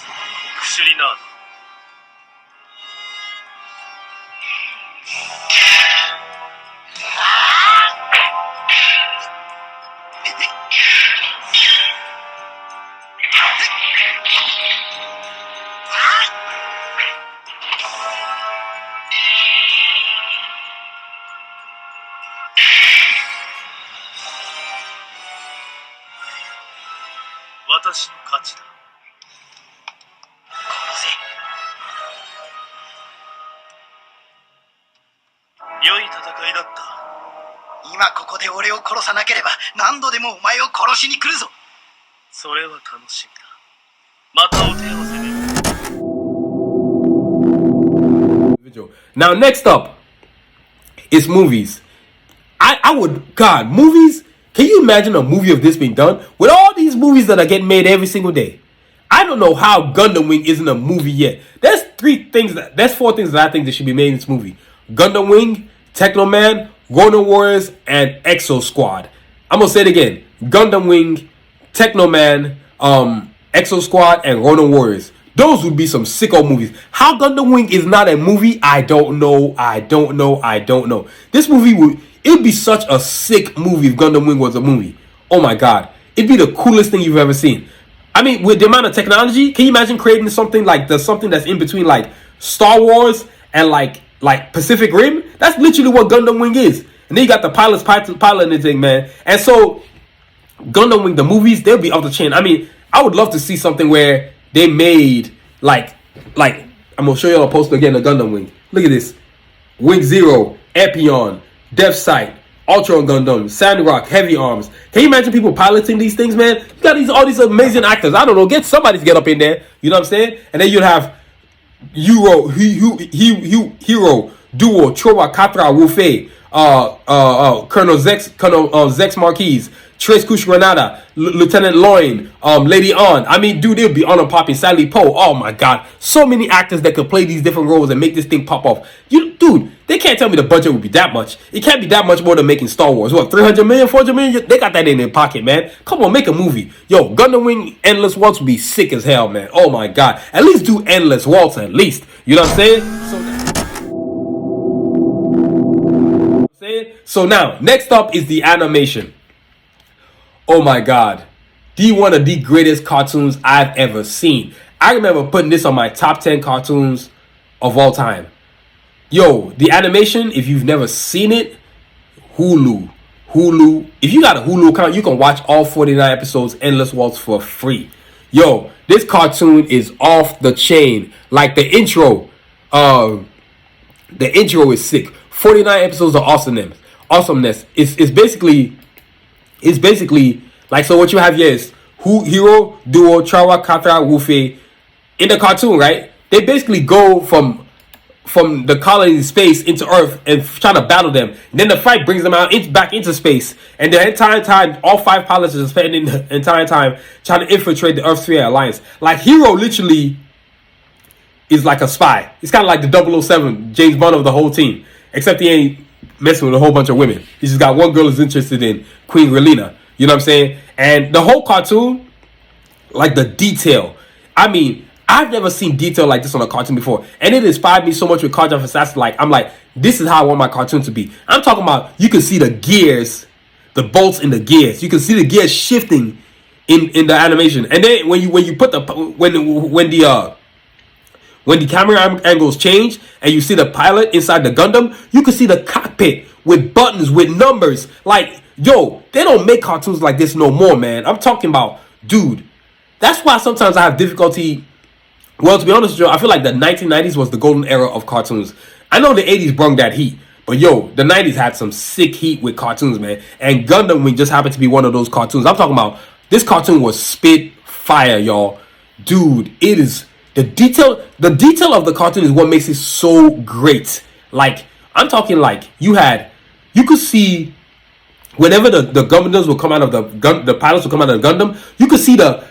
Now next up is movies. I would, God, movies. Can you imagine a movie of this being done with all these movies that are getting made every single day? I don't know how Gundam Wing isn't a movie yet. There's 4 things that I think that should be made in this movie: Gundam Wing, Techno Man, Ronin Warriors, and Exo Squad. I'm gonna say it again: Gundam Wing, Techno Man, Exo Squad, and Ronin Warriors. Those would be some sicko movies. How Gundam Wing is not a movie, I don't know. This movie it'd be such a sick movie if Gundam Wing was a movie. Oh my god. It'd be the coolest thing you've ever seen. I mean, with the amount of technology, can you imagine creating something like something that's in between like Star Wars and like Pacific Rim? That's literally what Gundam Wing is. And then you got the piloting thing, man. And so Gundam Wing, the movies, they'll be off the chain. I mean, I would love to see something where they made like I'm gonna show you a poster again of Gundam Wing. Look at this: Wing Zero, Epion, Death Sight, Ultron Gundam, Sandrock, Heavy Arms. Can you imagine people piloting these things, man? You got all these amazing actors. I don't know, get somebody to get up in there. You know what I'm saying? And then you'd have Hero, Duo, Chowa, Katra, Wufei, Colonel Zex Marquise, Trace Kush Granada, Lieutenant Loin, Lady On. I mean, dude, they'll be on and popping. Sally Poe. Oh my god, so many actors that could play these different roles and make this thing pop off. Dude, they can't tell me the budget would be that much. It can't be that much more than making Star Wars. What, 300 million, 400 million? They got that in their pocket, man. Come on, make a movie. Yo, Gundam Wing Endless Waltz would be sick as hell, man. Oh my god, at least do Endless Waltz at least. You know what I'm saying? So now, next up is the animation. Oh my god, one of the greatest cartoons I've ever seen. I remember putting this on my top 10 cartoons of all time. Yo, the animation, if you've never seen it, Hulu. If you got a Hulu account, you can watch all 49 episodes Endless Waltz for free. Yo, this cartoon is off the chain. Like the intro is sick. 49 episodes of awesomeness. awesomeness. It's basically like, so what you have here is Hero, Duo, Chara, Katra, Wufei in the cartoon, right? They basically go from the colony space into Earth and trying to battle them. And then the fight brings them out back into space. And the entire time, all 5 pilots are spending the entire time trying to infiltrate the Earth 3 Alliance. Like, Hero literally is like a spy. He's kind of like the 007 James Bond of the whole team. Except he ain't messing with a whole bunch of women. He's just got one girl who's interested in, Queen Relina. You know what I'm saying? And the whole cartoon, like the detail. I mean, I've never seen detail like this on a cartoon before. And it inspired me so much with Cards of Assassin. Like, I'm like, this is how I want my cartoon to be. I'm talking about, you can see the gears, the bolts in the gears. You can see the gears shifting in the animation. And then when you put when the camera angles change and you see the pilot inside the Gundam, you can see the cockpit with buttons, with numbers. Like, yo, they don't make cartoons like this no more, man. I'm talking about, dude. That's why sometimes I have difficulty. Well, to be honest with you, I feel like the 1990s was the golden era of cartoons. I know the 80s brung that heat. But yo, the 90s had some sick heat with cartoons, man. And Gundam Wing just happened to be one of those cartoons. I'm talking about, this cartoon was spit fire, y'all. Dude, it is... The detail of the cartoon is what makes it so great. Like, I'm talking like, you could see whenever the Gundams will come out of the pilots will come out of the Gundam, you could see the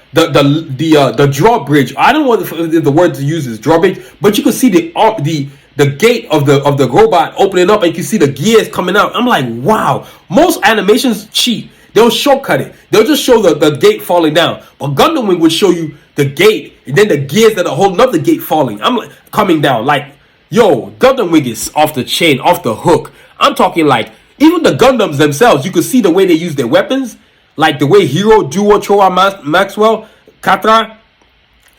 drawbridge. I don't know what the word to use is, drawbridge, but you could see the gate of the robot opening up, and you can see the gears coming out. I'm like, wow. Most animations cheat. They'll shortcut it. They'll just show the gate falling down. But Gundam Wing would show you the gate, and then the gears that are holding up the gate falling. I'm like, coming down. Like, yo, Gundam Wing is off the chain, off the hook. I'm talking like, even the Gundams themselves, you could see the way they use their weapons. Like the way Hero, Duo, Chora, Maxwell, Katra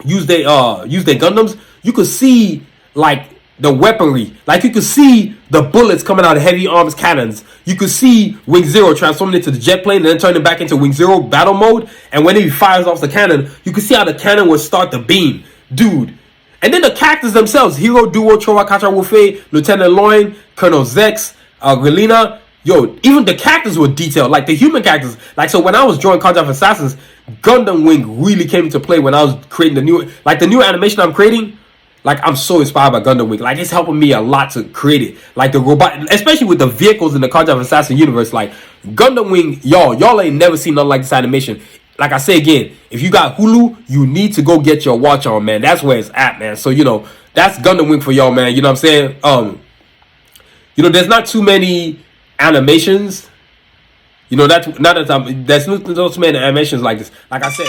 use their Gundams. You could see like the weaponry. Like, you could see the bullets coming out of heavy arms cannons. You could see Wing Zero transforming into the jet plane and then turning back into Wing Zero battle mode. And when he fires off the cannon, you could see how the cannon would start the beam. Dude. And then the characters themselves. Hero, Duo, Chora, Katra, Wufei, Lieutenant Loin, Colonel Zex, Relina. Yo, even the characters were detailed. Like, the human characters. Like, so when I was drawing Cards of Assassins, Gundam Wing really came into play when I was creating the new animation I'm creating. Like, I'm so inspired by Gundam Wing. Like, it's helping me a lot to create it. Like, the robot, especially with the vehicles in the Cards of Assassin universe. Like, Gundam Wing, y'all ain't never seen nothing like this animation. Like I say again, if you got Hulu, you need to go get your watch on, man. That's where it's at, man. So, you know, that's Gundam Wing for y'all, man. You know what I'm saying? You know, there's not too many animations. You know, there's not too many animations like this. Like I said.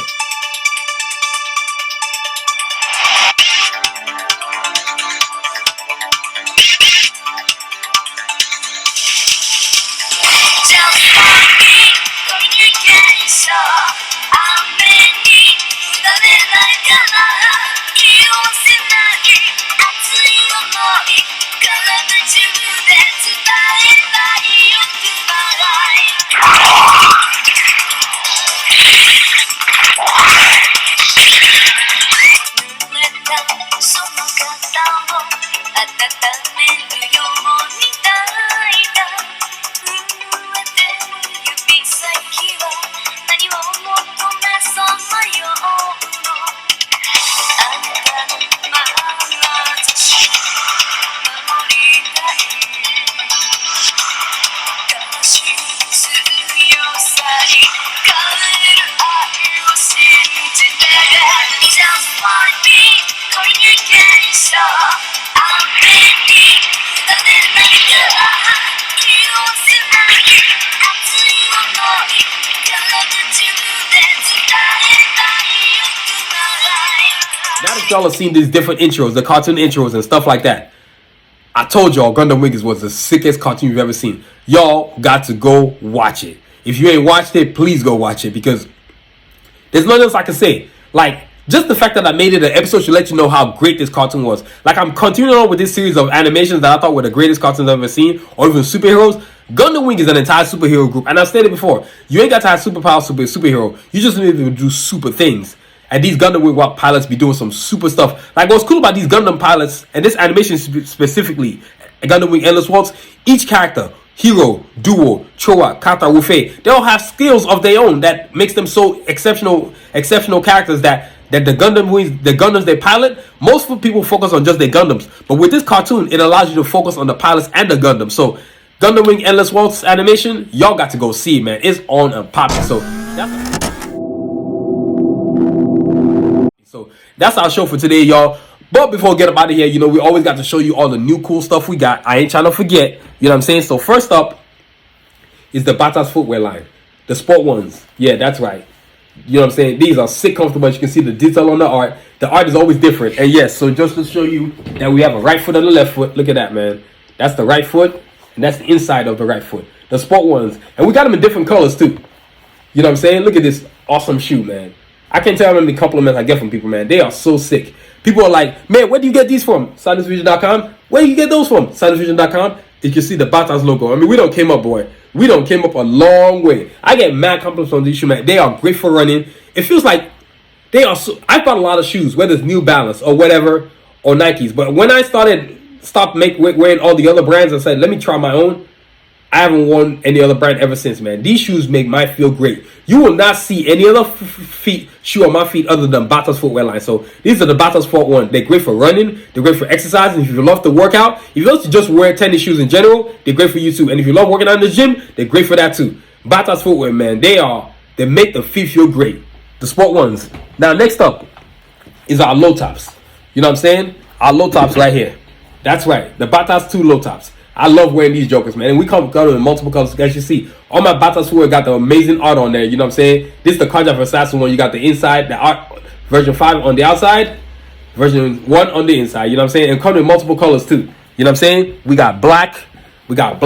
Now that y'all have seen these different intros, the cartoon intros and stuff like that, I told y'all Gundam Wing was the sickest cartoon you've ever seen. Y'all got to go watch it. If you ain't watched it, please go watch it, because there's nothing else I can say. Like, just the fact that I made it an episode should let you know how great this cartoon was. Like, I'm continuing on with this series of animations that I thought were the greatest cartoons I've ever seen, or even superheroes. Gundam Wing is an entire superhero group, and I've stated before, you ain't got to have superpower superhero. You just need to do super things. And these Gundam Wing pilots be doing some super stuff. Like, what's cool about these Gundam pilots, and this animation specifically, Gundam Wing Endless Waltz, each character Hero, Duo, Choa, Kata, Wufe. They all have skills of their own that makes them so exceptional characters that the Gundams they pilot, most people focus on just their Gundams. But with this cartoon, it allows you to focus on the pilots and the Gundams. So Gundam Wing Endless Waltz animation, y'all got to go see, man. It's on and popping. So that's our show for today, y'all. But before we get up out of here, you know, we always got to show you all the new cool stuff we got. I ain't trying to forget. You know what I'm saying? So first up is the Bata's footwear line. The sport ones. Yeah, that's right. You know what I'm saying? These are sick comfortable. You can see the detail on the art. The art is always different. And yes, so just to show you that we have a right foot and a left foot. Look at that, man. That's the right foot. And that's the inside of the right foot. The sport ones. And we got them in different colors too. You know what I'm saying? Look at this awesome shoe, man. I can't tell how many compliments I get from people, man. They are so sick. People are like, man, where do you get these from? SanusVision.com. Where do you get those from? SanusVision.com. You can see the Bata's logo. I mean, we don't came up, boy. We don't came up a long way. I get mad compliments on these shoes, man. They are great for running. It feels like they are so... I bought a lot of shoes, whether it's New Balance or whatever, or Nikes. But when I stopped wearing all the other brands and said, let me try my own, I haven't worn any other brand ever since, man. These shoes make my feel great. You will not see any other shoe on my feet other than Bata's footwear line. So these are the Bata's Sport 1. They're great for running. They're great for exercising. If you love to work out, if you love to just wear tennis shoes in general, they're great for you too. And if you love working out in the gym, they're great for that too. Bata's footwear, man. They make the feet feel great. The Sport 1s. Now next up is our low tops. You know what I'm saying? Our low tops right here. That's right. The Bata's 2 low tops. I love wearing these jokers, man. And we come in multiple colors. As you see, all my Bata's footwear got the amazing art on there. You know what I'm saying? This is the Kanja Assassin one. You got the inside, the art, version 5 on the outside, version 1 on the inside. You know what I'm saying? And come in multiple colors too. You know what I'm saying? We got black, we got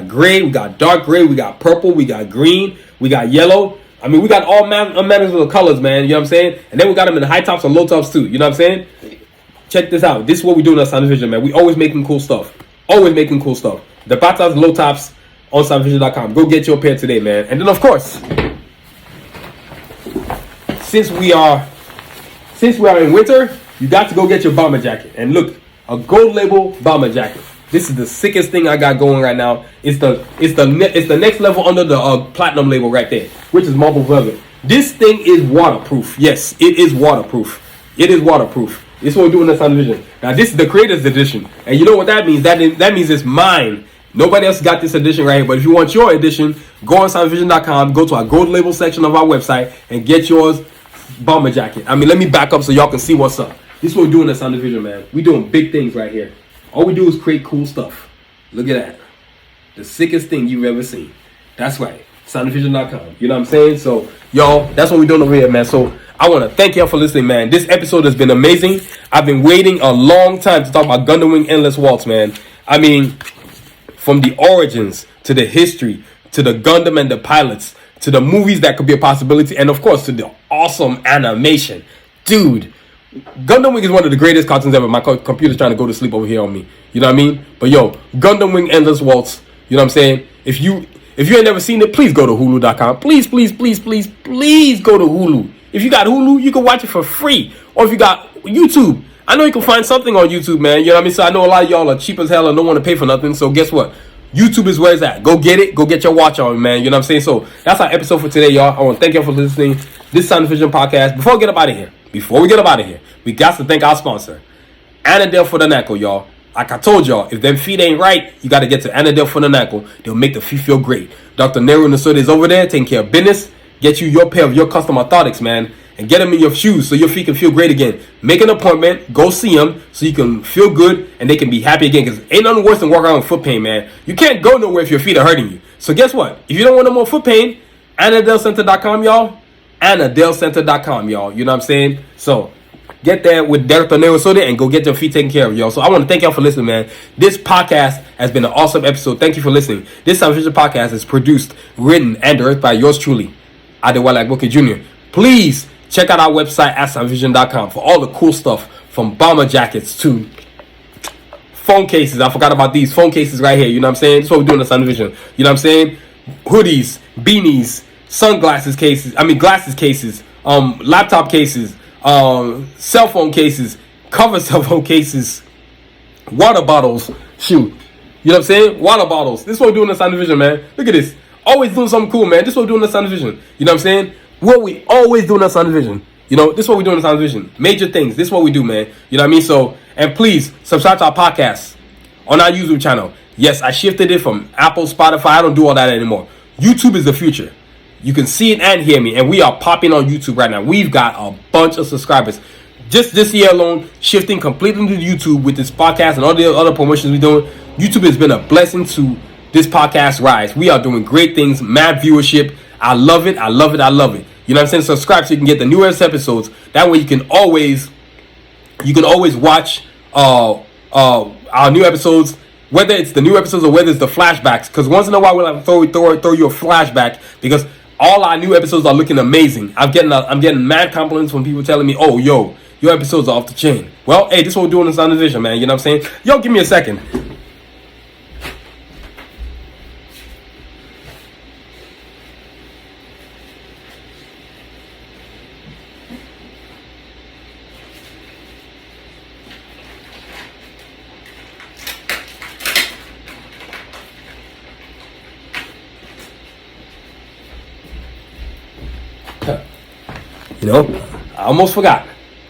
gray, we got dark gray, we got purple, we got green, we got yellow. I mean, we got all manners of colors, man. You know what I'm saying? And then we got them in the high tops and low tops too. You know what I'm saying? Check this out. This is what we do in our Sound Vision, man. We always making cool stuff. Always making cool stuff. The Bata's low tops on SoundVision.com. Go get your pair today, man. And then, of course, since we are in winter, you got to go get your bomber jacket. And look, a gold label bomber jacket. This is the sickest thing I got going right now. It's the next level under the platinum label right there, which is marble velvet. This thing is waterproof. Yes, it is waterproof. It is waterproof. This is what we're doing in Sound Vision. Now, this is the creator's edition. And you know what that means? That means it's mine. Nobody else got this edition right here. But if you want your edition, go on SoundVision.com, go to our gold label section of our website, and get yours bomber jacket. I mean, let me back up so y'all can see what's up. This is what we're doing in Sound Vision, man. We're doing big things right here. All we do is create cool stuff. Look at that. The sickest thing you've ever seen. That's right. SoundVision.com. You know what I'm saying? So, y'all, that's what we're doing over here, man. So, I want to thank y'all for listening, man. This episode has been amazing. I've been waiting a long time to talk about Gundam Wing Endless Waltz, man. I mean, from the origins to the history to the Gundam and the pilots to the movies that could be a possibility, and of course to the awesome animation. Dude, Gundam Wing is one of the greatest cartoons ever. My computer's trying to go to sleep over here on me. You know what I mean? But yo, Gundam Wing Endless Waltz. You know what I'm saying? If you ain't never seen it, please go to Hulu.com. Please go to Hulu. If you got Hulu, you can watch it for free. Or if you got YouTube, I know you can find something on YouTube, man. You know what I mean? So I know a lot of y'all are cheap as hell and don't want to pay for nothing. So guess what? YouTube is where it's at. Go get it. Go get your watch on, man. You know what I'm saying? So that's our episode for today, y'all. I want to thank y'all for listening. This Sound Vision podcast. Before we get up out of here, we got to thank our sponsor, Annadale for the Knuckle, y'all. Like I told y'all, if them feet ain't right, you got to get to Annadale for the Knuckle. They'll make the feet feel great. Dr. Nero Nasoda is over there taking care of business. Get you your pair of your custom orthotics, man, and get them in your shoes so your feet can feel great again. Make an appointment, go see them so you can feel good and they can be happy again. Because ain't nothing worse than walking around with foot pain, man. You can't go nowhere if your feet are hurting you. So guess what? If you don't want no more foot pain, AnnadaleCenter.com, y'all. AnnadaleCenter.com, y'all. You know what I'm saying? So get there with Dr. Nero Soda and go get your feet taken care of, y'all. So I want to thank y'all for listening, man. This podcast has been an awesome episode. Thank you for listening. This Sound Vision podcast is produced, written, and directed by yours truly, Adewale Agboke Jr. Please check out our website at soundvision.com for all the cool stuff, from bomber jackets to phone cases. I forgot about these phone cases right here. You know what I'm saying? That's what we're doing at Sound Vision. You know what I'm saying? Hoodies, beanies, sunglasses cases. Glasses cases, laptop cases, cell phone cases, cover cell phone cases, water bottles. Shoot. You know what I'm saying? Water bottles. This is what we're doing in Sound Vision, man. Look at this. Always doing something cool, man. This is what we're doing in Sound Vision. You know what I'm saying? What we always do in Sound Vision. You know, this is what we're doing in Sound Vision. Major things. This is what we do, man. You know what I mean? So, and please subscribe to our podcast on our YouTube channel. Yes, I shifted it from Apple, Spotify. I don't do all that anymore. YouTube is the future. You can see it and hear me. And we are popping on YouTube right now. We've got a bunch of subscribers. Just this year alone, shifting completely to YouTube with this podcast and all the other promotions we're doing. YouTube has been a blessing to this podcast rise. We are doing great things, mad viewership. I love it. I love it. I love it. You know what I'm saying? Subscribe so you can get the newest episodes. That way you can always watch our new episodes, whether it's the new episodes or whether it's the flashbacks. Because once in a while we'll have to throw you a flashback because all our new episodes are looking amazing. I'm getting mad compliments from people telling me, "Oh, yo, your episodes are off the chain." Well, hey, this is what we're doing in Sound Vision, man. You know what I'm saying? Yo, give me a second. You know, I almost forgot.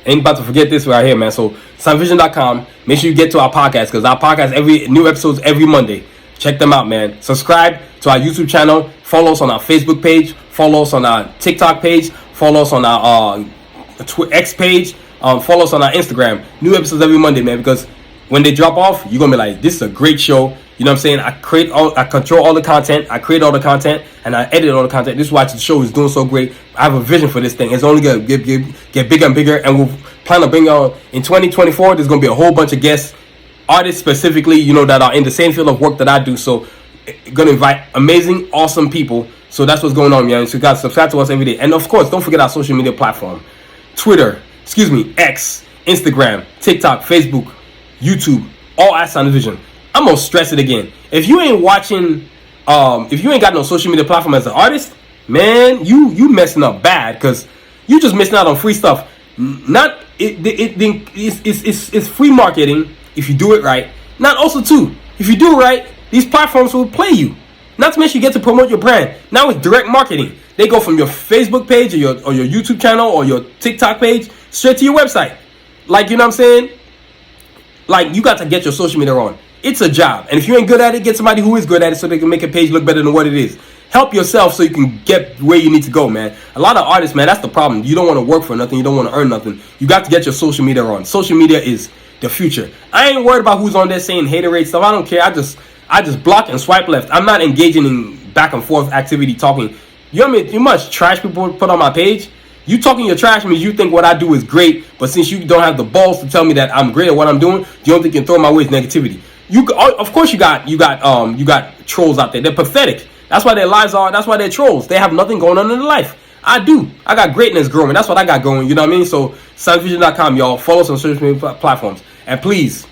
Ain't about to forget this right here, man. So, soundvision.com. Make sure you get to our podcast because our podcast, every new episodes every Monday. Check them out, man. Subscribe to our YouTube channel. Follow us on our Facebook page. Follow us on our TikTok page. Follow us on our X page. Follow us on our Instagram. New episodes every Monday, man. Because when they drop off, you're gonna be like, "This is a great show." You know what I'm saying? I control all the content. I create all the content, and I edit all the content. This is why the show is doing so great. I have a vision for this thing. It's only gonna get bigger and bigger, and we'll plan to bring on in 2024. There's gonna be a whole bunch of guests, artists specifically, you know, that are in the same field of work that I do. So, gonna invite amazing, awesome people. So that's what's going on, man. So, guys, subscribe to us every day, and of course, don't forget our social media platform: X, Instagram, TikTok, Facebook, YouTube, all at Sound Vision. I'm gonna stress it again. If you ain't watching, if you ain't got no social media platform as an artist, man, you messing up bad because you just missing out on free stuff. It's free marketing if you do it right. Not also too, if you do it right, these platforms will play you. Not to mention you get to promote your brand. Now it's direct marketing. They go from your Facebook page or your YouTube channel or your TikTok page straight to your website. Like, you know what I'm saying? Like, you got to get your social media on. It's a job. And if you ain't good at it, get somebody who is good at it so they can make a page look better than what it is. Help yourself so you can get where you need to go, man. A lot of artists, man, that's the problem. You don't want to work for nothing. You don't want to earn nothing. You got to get your social media on. Social media is the future. I ain't worried about who's on there saying haterade stuff. I don't care. I just block and swipe left. I'm not engaging in back and forth activity talking. You know what I mean? You much trash people put on my page. You talking your trash means you think what I do is great, but since you don't have the balls to tell me that I'm great at what I'm doing, you don't think you can throw my way with negativity. Of course you got trolls out there. They're pathetic. That's why their lives are. That's why they're trolls. They have nothing going on in their life. I do. I got greatness growing. That's what I got going. You know what I mean? So soundvision.com, y'all. Follow us on social media platforms, and please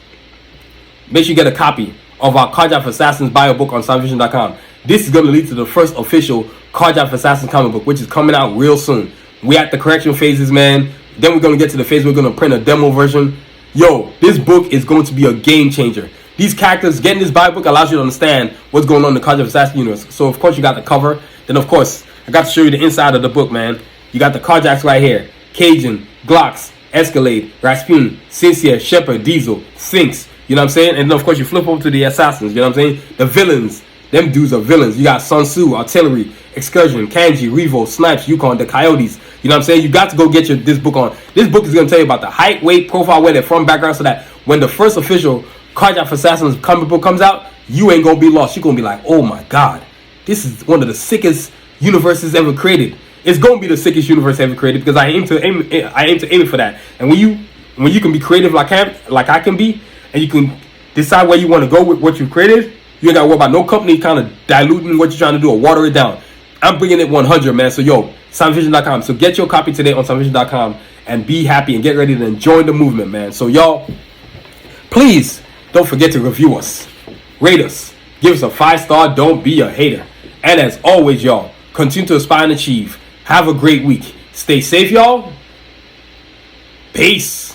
make sure you get a copy of our Carjack Assassins bio book on soundvision.com. This is going to lead to the first official Carjack Assassins comic book, which is coming out real soon. We at the correction phases, man. Then we're going to get to the phase we're going to print a demo version. Yo, this book is going to be a game changer. These characters, getting this Bible book allows you to understand what's going on in the Carjack Assassin universe. So, of course, you got the cover. Then, of course, I got to show you the inside of the book, man. You got the Carjacks right here. Cajun, Glocks, Escalade, Rasputin, Sincere, Shepard, Diesel, Sphinx. You know what I'm saying? And then, of course, you flip over to the Assassins. You know what I'm saying? The villains. Them dudes are villains. You got Sun Tzu, Artillery, Excursion, Kanji, Revo, Snipes, Yukon, the Coyotes. You know what I'm saying? You got to go get this book on. This book is going to tell you about the height, weight, profile, where they're from, background, so that when the first official Carjack Assassins comic book comes out, you ain't going to be lost. You're going to be like, oh my God, this is one of the sickest universes ever created. It's going to be the sickest universe ever created because I aim to aim it for that. And when you can be creative like I can be, and you can decide where you want to go with what you created, you ain't got to worry about no company kind of diluting what you're trying to do or water it down. I'm bringing it 100, man. So, yo, soundvision.com. So, get your copy today on soundvision.com and be happy and get ready to join the movement, man. So, y'all, please don't forget to review us, rate us, give us a 5-star. Don't be a hater. And as always, y'all, continue to aspire and achieve. Have a great week. Stay safe, y'all. Peace.